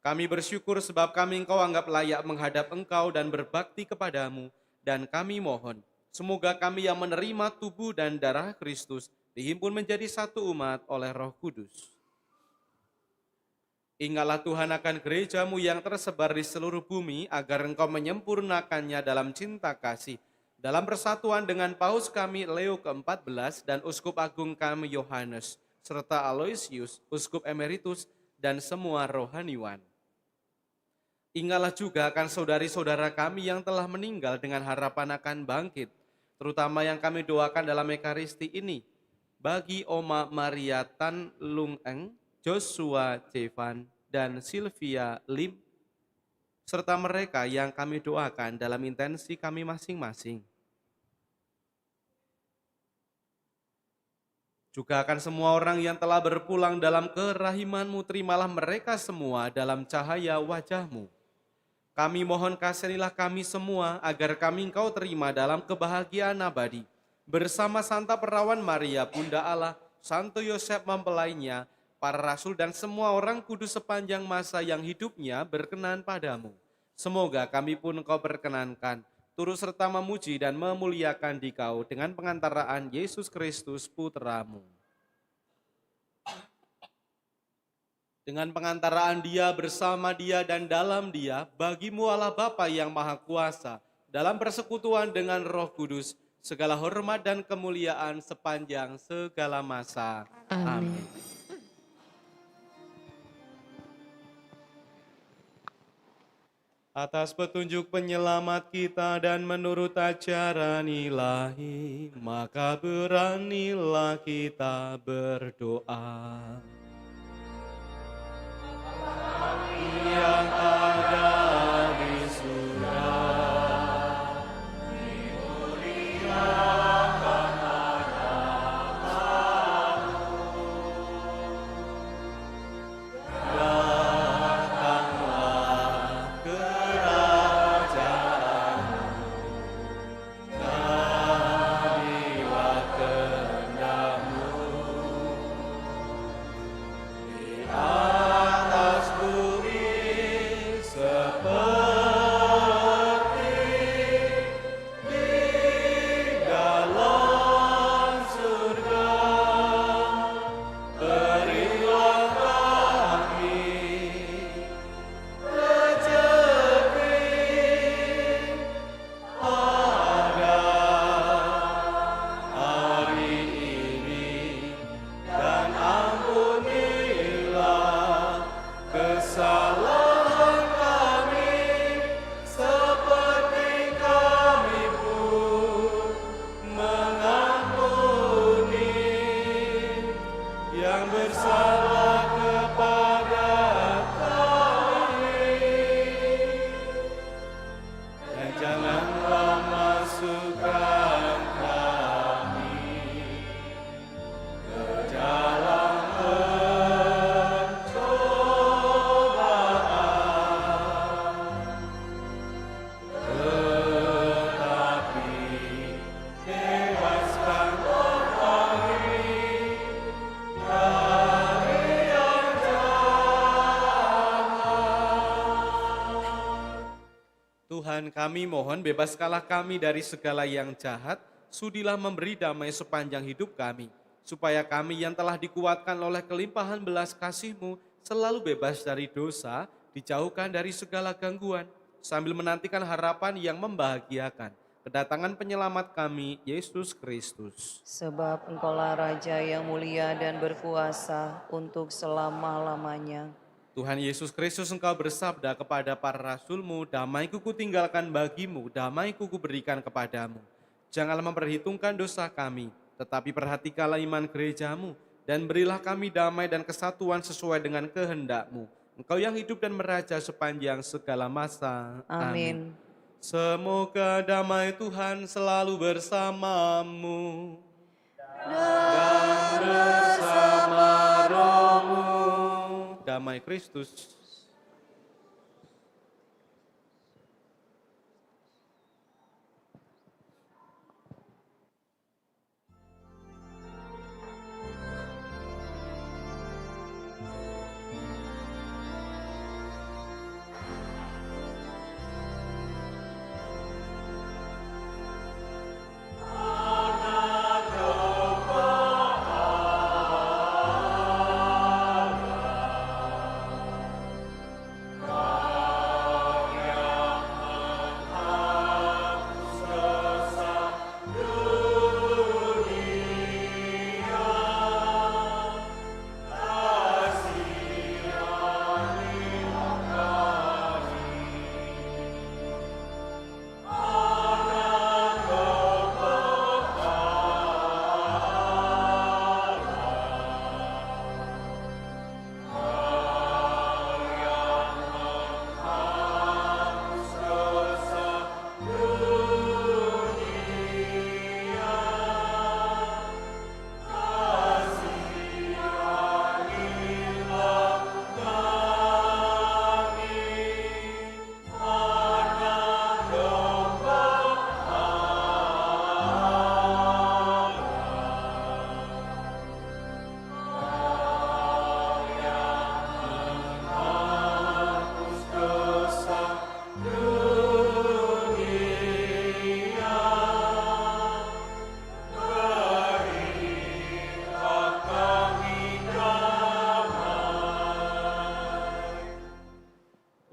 Kami bersyukur sebab kami Engkau anggap layak menghadap Engkau dan berbakti kepadamu, dan kami mohon, semoga kami yang menerima tubuh dan darah Kristus dihimpun menjadi satu umat oleh Roh Kudus. Ingatlah Tuhan akan gerejamu yang tersebar di seluruh bumi, agar Engkau menyempurnakannya dalam cinta kasih, dalam persatuan dengan Paus kami Leo ke-14 dan Uskup Agung kami Yohanes, serta Aloysius, Uskup Emeritus, dan semua rohaniwan. Ingatlah juga akan saudari-saudara kami yang telah meninggal dengan harapan akan bangkit, terutama yang kami doakan dalam Ekaristi ini, bagi Oma Maria Tan Lung Eng, Joshua Jevan, dan Sylvia Lim, serta mereka yang kami doakan dalam intensi kami masing-masing. Juga akan semua orang yang telah berpulang dalam kerahiman-Mu, terimalah mereka semua dalam cahaya wajah-Mu. Kami mohon kasihanilah kami semua, agar kami Engkau terima dalam kebahagiaan abadi, bersama Santa Perawan Maria, Bunda Allah, Santo Yosef mempelainya, para rasul dan semua orang kudus sepanjang masa yang hidupnya berkenan padamu. Semoga kami pun Engkau perkenankan, turut serta memuji dan memuliakan Dikau dengan pengantaraan Yesus Kristus Putra-Mu. Dengan pengantaraan Dia, bersama Dia, dan dalam Dia, bagi-Mu Allah Bapa yang Maha Kuasa, dalam persekutuan dengan Roh Kudus, segala hormat dan kemuliaan sepanjang segala masa. Amin. Atas petunjuk penyelamat kita dan menurut ajaran ilahi, maka beranilah kita berdoa. Yang ada di surga, dimuliakan namamu. Datanglah kerajaanmu, jadilah kehendak-Mu di atas bumi seperti di dalam surga. Berilah kami rezeki pada hari ini, dan ampunilah kesalahan kami, seperti kami pun mengampuni yang bersalah kepada kami. Dan janganlah masukkan kami ke dalam pencobaan, tetapi bebaskanlah kami dari yang jahat. Tuhan, kami mohon bebaskanlah kami dari segala yang jahat, sudilah memberi damai sepanjang hidup kami, supaya kami yang telah dikuatkan oleh kelimpahan belas kasih-Mu selalu bebas dari dosa, dijauhkan dari segala gangguan, sambil menantikan harapan yang membahagiakan, kedatangan penyelamat kami, Yesus Kristus. Sebab Engkaulah Raja yang mulia dan berkuasa untuk selama-lamanya. Tuhan Yesus Kristus, Engkau bersabda kepada para rasul-Mu, damai-Ku kutinggalkan bagi-Mu, damai-Ku kuberikan kepadamu. Janganlah memperhitungkan dosa kami, tetapi perhatikanlah iman gereja-Mu, dan berilah kami damai dan kesatuan sesuai dengan kehendak-Mu. Engkau yang hidup dan meraja sepanjang segala masa. Amin. Semoga damai Tuhan selalu bersamamu. Dan bersama rohmu. Damai Kristus.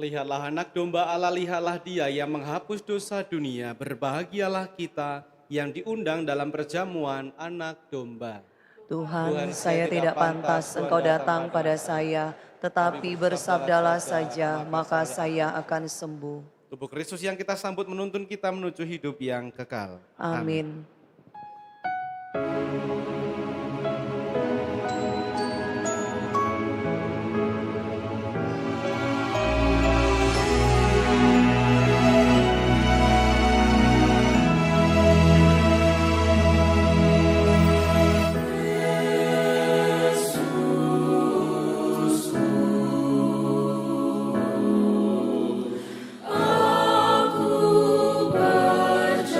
Lihatlah anak domba Allah, lihatlah dia yang menghapus dosa dunia. Berbahagialah kita yang diundang dalam perjamuan anak domba. Tuhan, saya tidak pantas Engkau datang pada saya, tetapi bersabdalah saja, maka saya akan sembuh. Tubuh Kristus yang kita sambut menuntun kita menuju hidup yang kekal. Amin. Aku percaya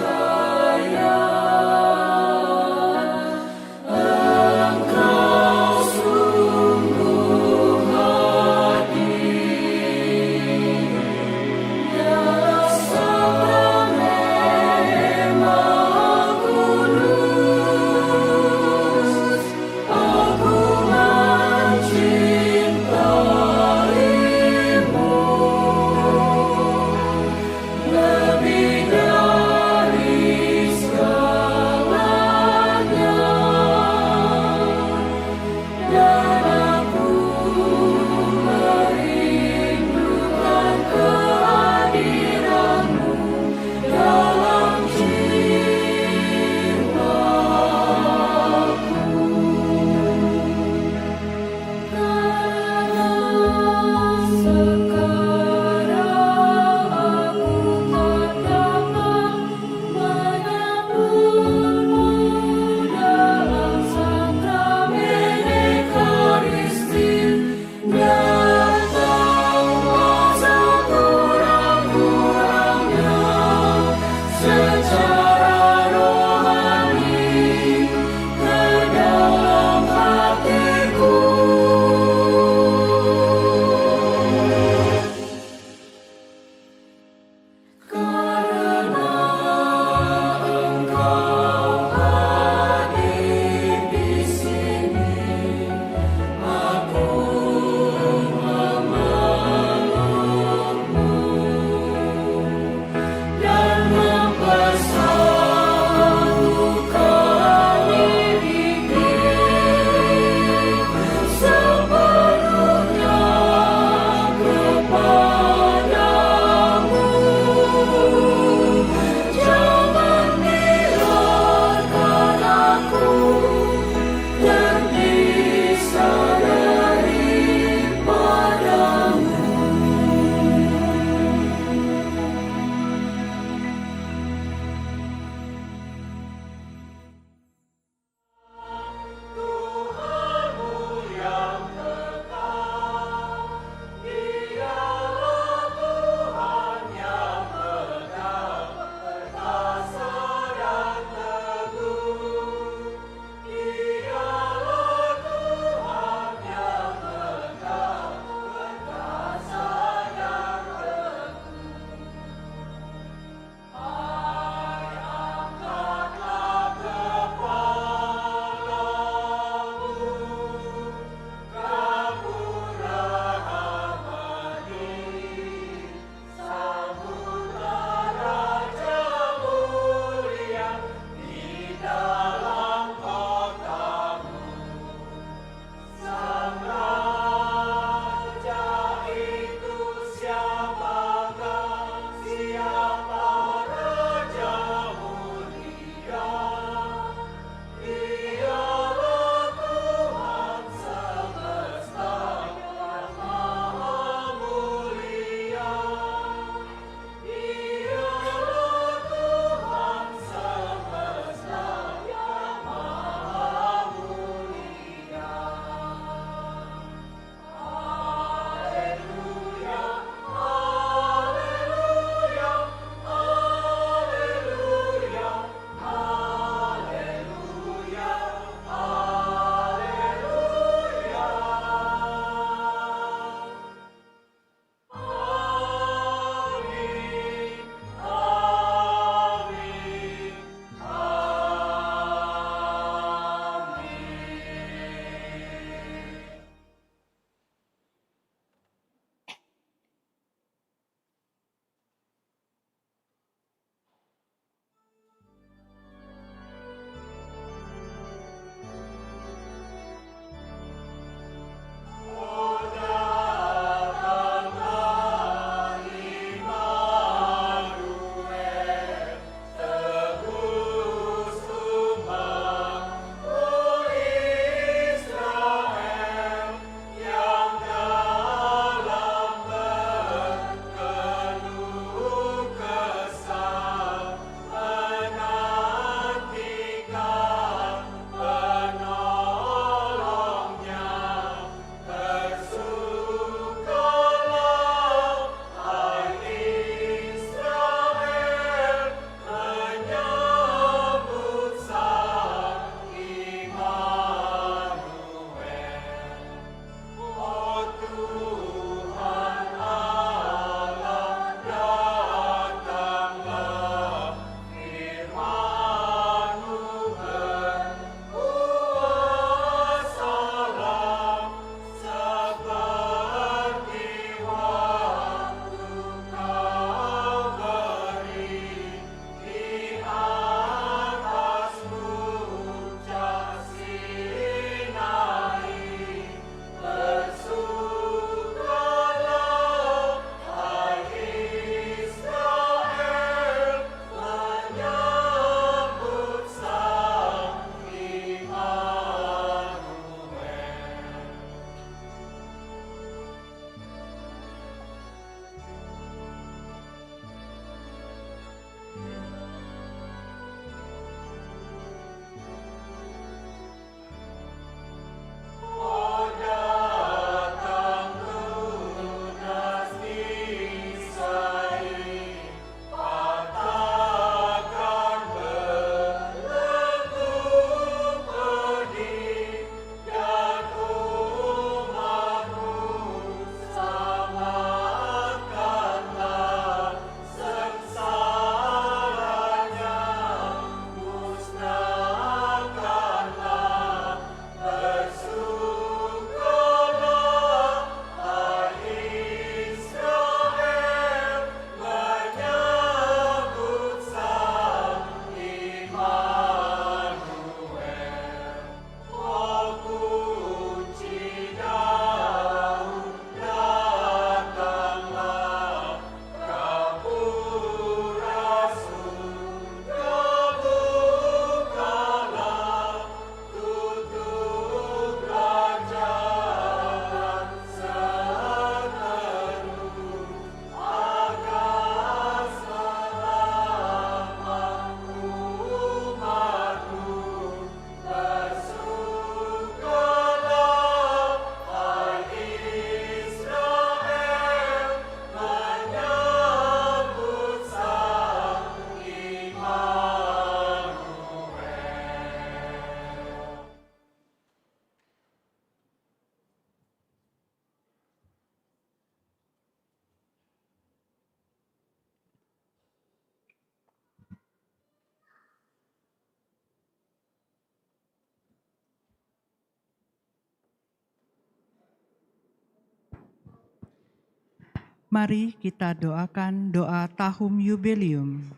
Mari kita doakan doa tahun Yubileum.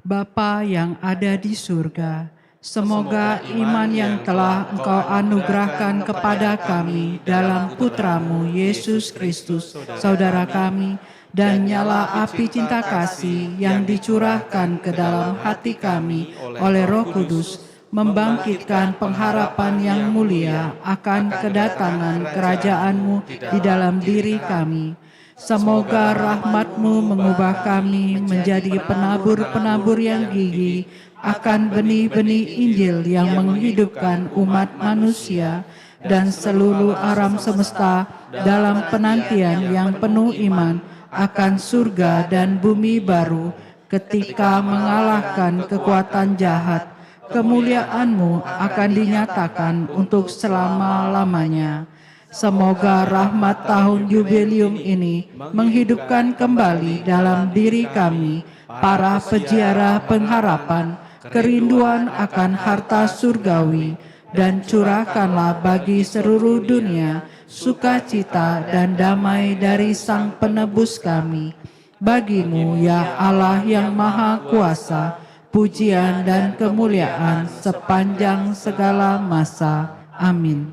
Bapa yang ada di surga, semoga iman yang telah Engkau anugerahkan kepada kami dalam Putramu Yesus Kristus, Saudara kami, dan nyala api cinta kasih yang dicurahkan ke dalam hati kami oleh Roh Kudus, membangkitkan pengharapan yang mulia akan kedatangan kerajaan-Mu di dalam diri kami. Semoga rahmat-Mu mengubah kami menjadi penabur-penabur yang gigih akan benih-benih Injil yang menghidupkan umat manusia dan seluruh alam semesta dalam penantian yang penuh iman akan surga dan bumi baru ketika mengalahkan kekuatan jahat. Kemuliaan-Mu akan dinyatakan untuk selama-lamanya. Semoga rahmat tahun Yubileum ini menghidupkan kembali dalam diri kami para peziarah pengharapan, kerinduan akan harta surgawi, dan curahkanlah bagi seluruh dunia sukacita dan damai dari Sang Penebus kami. Bagi-Mu, ya Allah yang Maha Kuasa, pujian dan kemuliaan sepanjang segala masa. Amin.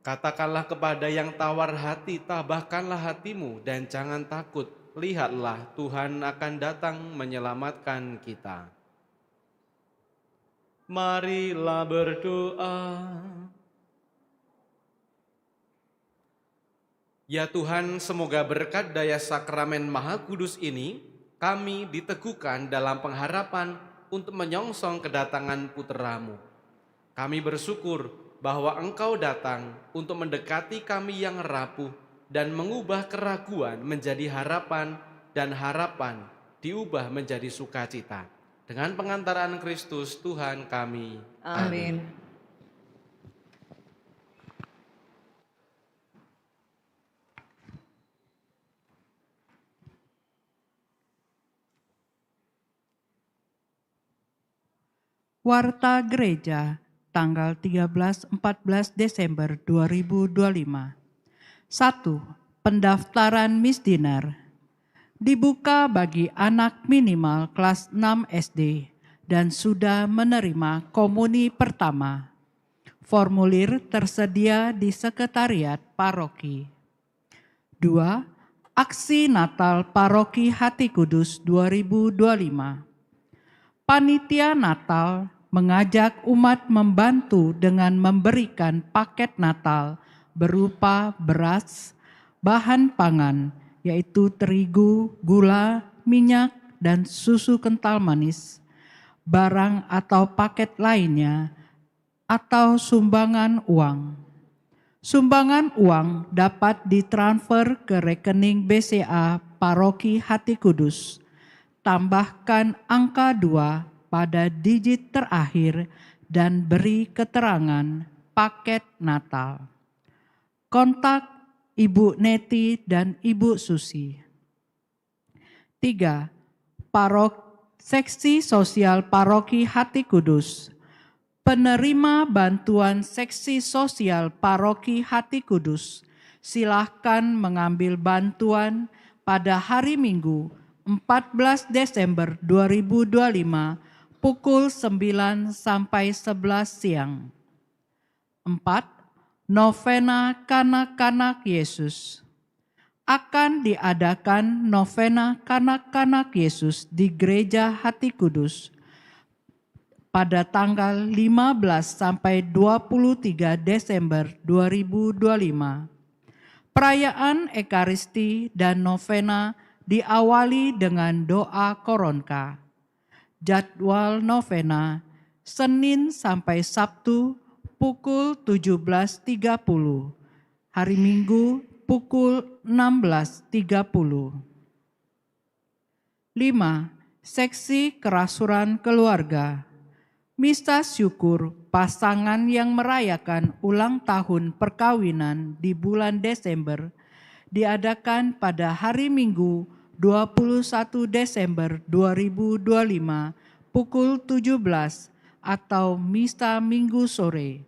Katakanlah kepada yang tawar hati, tabahkanlah hatimu dan jangan takut. Lihatlah, Tuhan akan datang menyelamatkan kita. Marilah berdoa. Ya Tuhan, semoga berkat daya sakramen Maha Kudus ini, kami diteguhkan dalam pengharapan untuk menyongsong kedatangan Putra-Mu. Kami bersyukur bahwa Engkau datang untuk mendekati kami yang rapuh dan mengubah keraguan menjadi harapan dan harapan diubah menjadi sukacita. Dengan pengantaran Kristus Tuhan kami. Amin. Warta Gereja tanggal 13-14 Desember 2025. 1. Pendaftaran misdinar. Dibuka bagi anak minimal kelas 6 SD dan sudah menerima komuni pertama. Formulir tersedia di sekretariat paroki. 2. Aksi Natal Paroki Hati Kudus 2025. Panitia Natal mengajak umat membantu dengan memberikan paket Natal berupa beras, bahan pangan, yaitu terigu, gula, minyak, dan susu kental manis, barang atau paket lainnya, atau sumbangan uang. Sumbangan uang dapat ditransfer ke rekening BCA Paroki Hati Kudus. Tambahkan angka 2 pada digit terakhir dan beri keterangan paket Natal. Kontak Ibu Neti dan Ibu Susi. 3. Seksi Sosial Paroki Hati Kudus. Penerima bantuan Seksi Sosial Paroki Hati Kudus, silahkan mengambil bantuan pada hari Minggu 14 Desember 2025 pukul 9 sampai 11 siang. 4. Novena Kanak-Kanak Yesus. Akan diadakan novena Kanak-Kanak Yesus di Gereja Hati Kudus pada tanggal 15 sampai 23 Desember 2025. Perayaan Ekaristi dan novena diawali dengan doa koronka. Jadwal novena Senin sampai Sabtu pukul 17.30, hari Minggu pukul 16.30. 5. Seksi Kerasuran Keluarga. Misa syukur pasangan yang merayakan ulang tahun perkawinan di bulan Desember diadakan pada hari Minggu 21 Desember 2025 pukul 17 atau misa Minggu sore.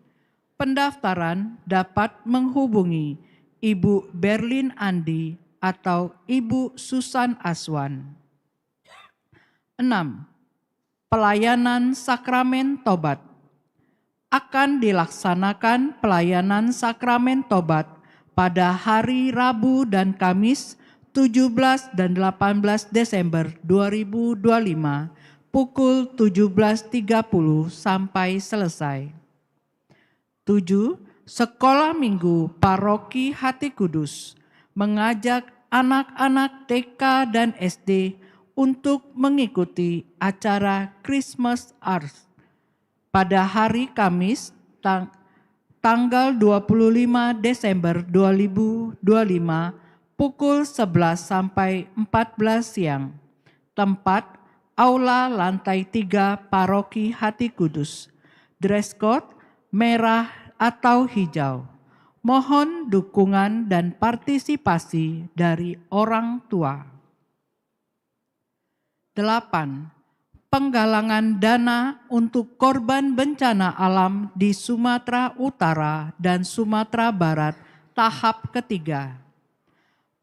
pendaftaran dapat menghubungi Ibu Berlin Andi atau Ibu Susan Aswan. 6. Pelayanan Sakramen Tobat. Akan dilaksanakan pelayanan Sakramen Tobat pada hari Rabu dan Kamis 17 dan 18 Desember 2025 pukul 17.30 sampai selesai. 7. Sekolah Minggu Paroki Hati Kudus mengajak anak-anak TK dan SD untuk mengikuti acara Christmas Art pada hari Kamis tanggal 25 Desember 2025 pukul 11 sampai 14 siang. Tempat Aula lantai 3 Paroki Hati Kudus. Dress code merah atau hijau. Mohon dukungan dan partisipasi dari orang tua. 8. Penggalangan dana untuk korban bencana alam di Sumatera Utara dan Sumatera Barat tahap ketiga.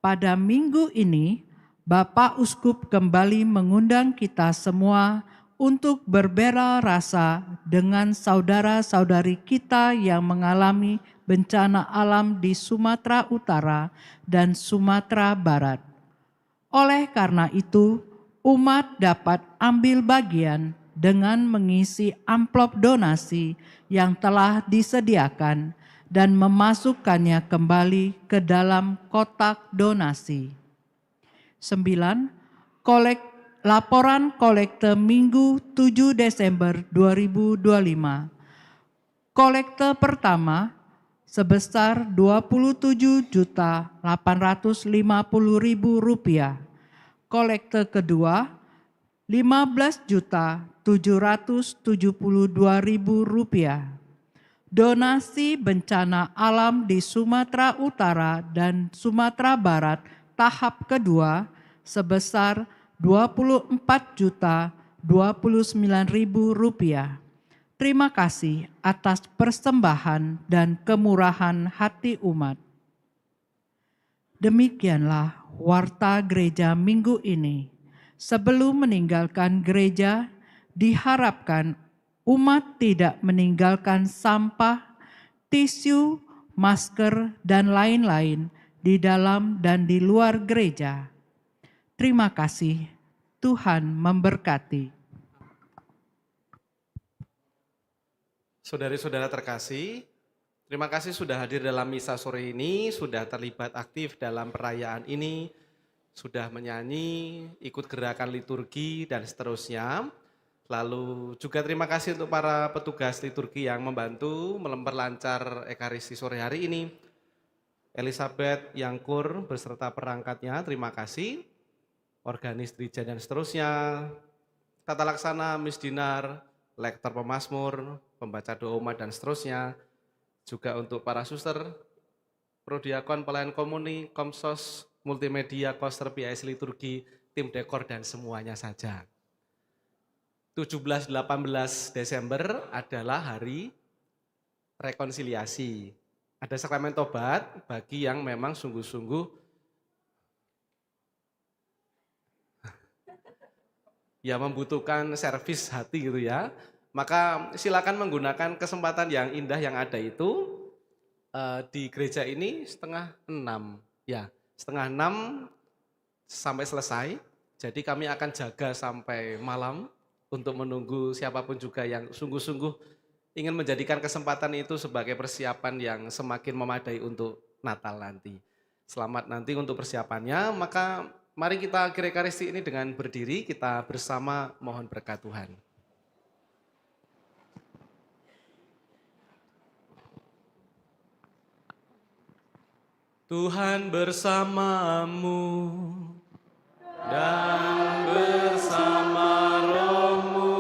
Pada minggu ini, Bapak Uskup kembali mengundang kita semua untuk berbela rasa dengan saudara-saudari kita yang mengalami bencana alam di Sumatera Utara dan Sumatera Barat. Oleh karena itu, umat dapat ambil bagian dengan mengisi amplop donasi yang telah disediakan dan memasukkannya kembali ke dalam kotak donasi. 9. Laporan kolekte Minggu 7 Desember 2025. Kolekte pertama sebesar Rp27.850.000. Kolekte kedua Rp15.772.000. Donasi bencana alam di Sumatera Utara dan Sumatera Barat tahap kedua sebesar Rp24.029.000. Terima kasih atas persembahan dan kemurahan hati umat. Demikianlah warta gereja minggu ini. Sebelum meninggalkan gereja, diharapkan umat tidak meninggalkan sampah, tisu, masker, dan lain-lain di dalam dan di luar gereja. Terima kasih. Tuhan memberkati. Saudari-saudara terkasih, terima kasih sudah hadir dalam misa sore ini, sudah terlibat aktif dalam perayaan ini, sudah menyanyi, ikut gerakan liturgi, dan seterusnya. Lalu juga terima kasih untuk para petugas liturgi yang membantu memperlancar Ekaristi sore hari ini. Elizabeth Yangkur beserta perangkatnya, terima kasih. Organis gereja dan seterusnya. Tata laksana, Miss Dinar, lektor pemazmur, pembaca doa umat dan seterusnya. Juga untuk para suster, prodiakon, pelayan komuni, komsos, multimedia, koster, PIS liturgi, tim dekor dan semuanya saja. 17-18 Desember adalah hari rekonsiliasi. Ada sakramen tobat bagi yang memang sungguh-sungguh ya membutuhkan servis hati gitu ya. Maka silakan menggunakan kesempatan yang indah yang ada itu di gereja ini 5:30 ya, 5:30 sampai selesai. Jadi kami akan jaga sampai malam untuk menunggu siapapun juga yang sungguh-sungguh ingin menjadikan kesempatan itu sebagai persiapan yang semakin memadai untuk Natal nanti. Selamat nanti untuk persiapannya, maka mari kita akhiri Ekaristi ini dengan berdiri, kita bersama mohon berkat Tuhan. Tuhan bersamamu dan bersama rohmu.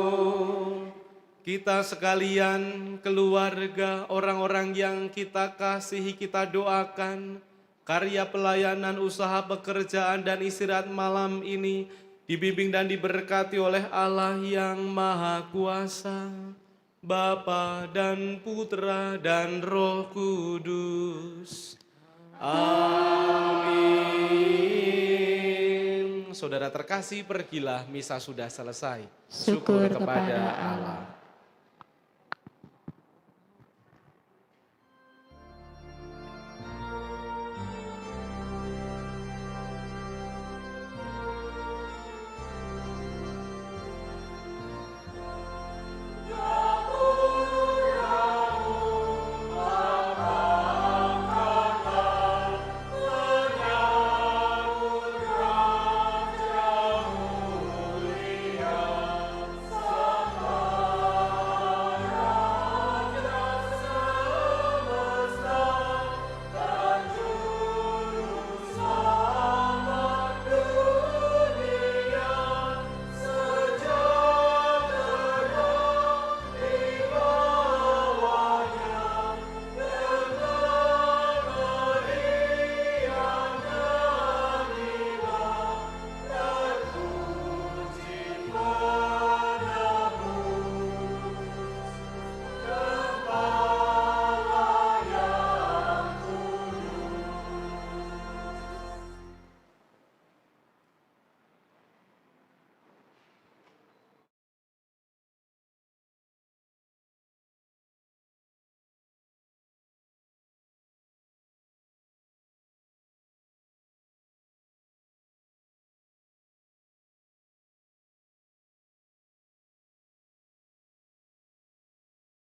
Kita sekalian, keluarga, orang-orang yang kita kasihi, kita doakan. Karya pelayanan, usaha pekerjaan, dan istirahat malam ini dibimbing dan diberkati oleh Allah yang Maha Kuasa. Bapa dan Putra dan Roh Kudus. Amin. Saudara terkasih, pergilah, misa sudah selesai. Syukur kepada Allah.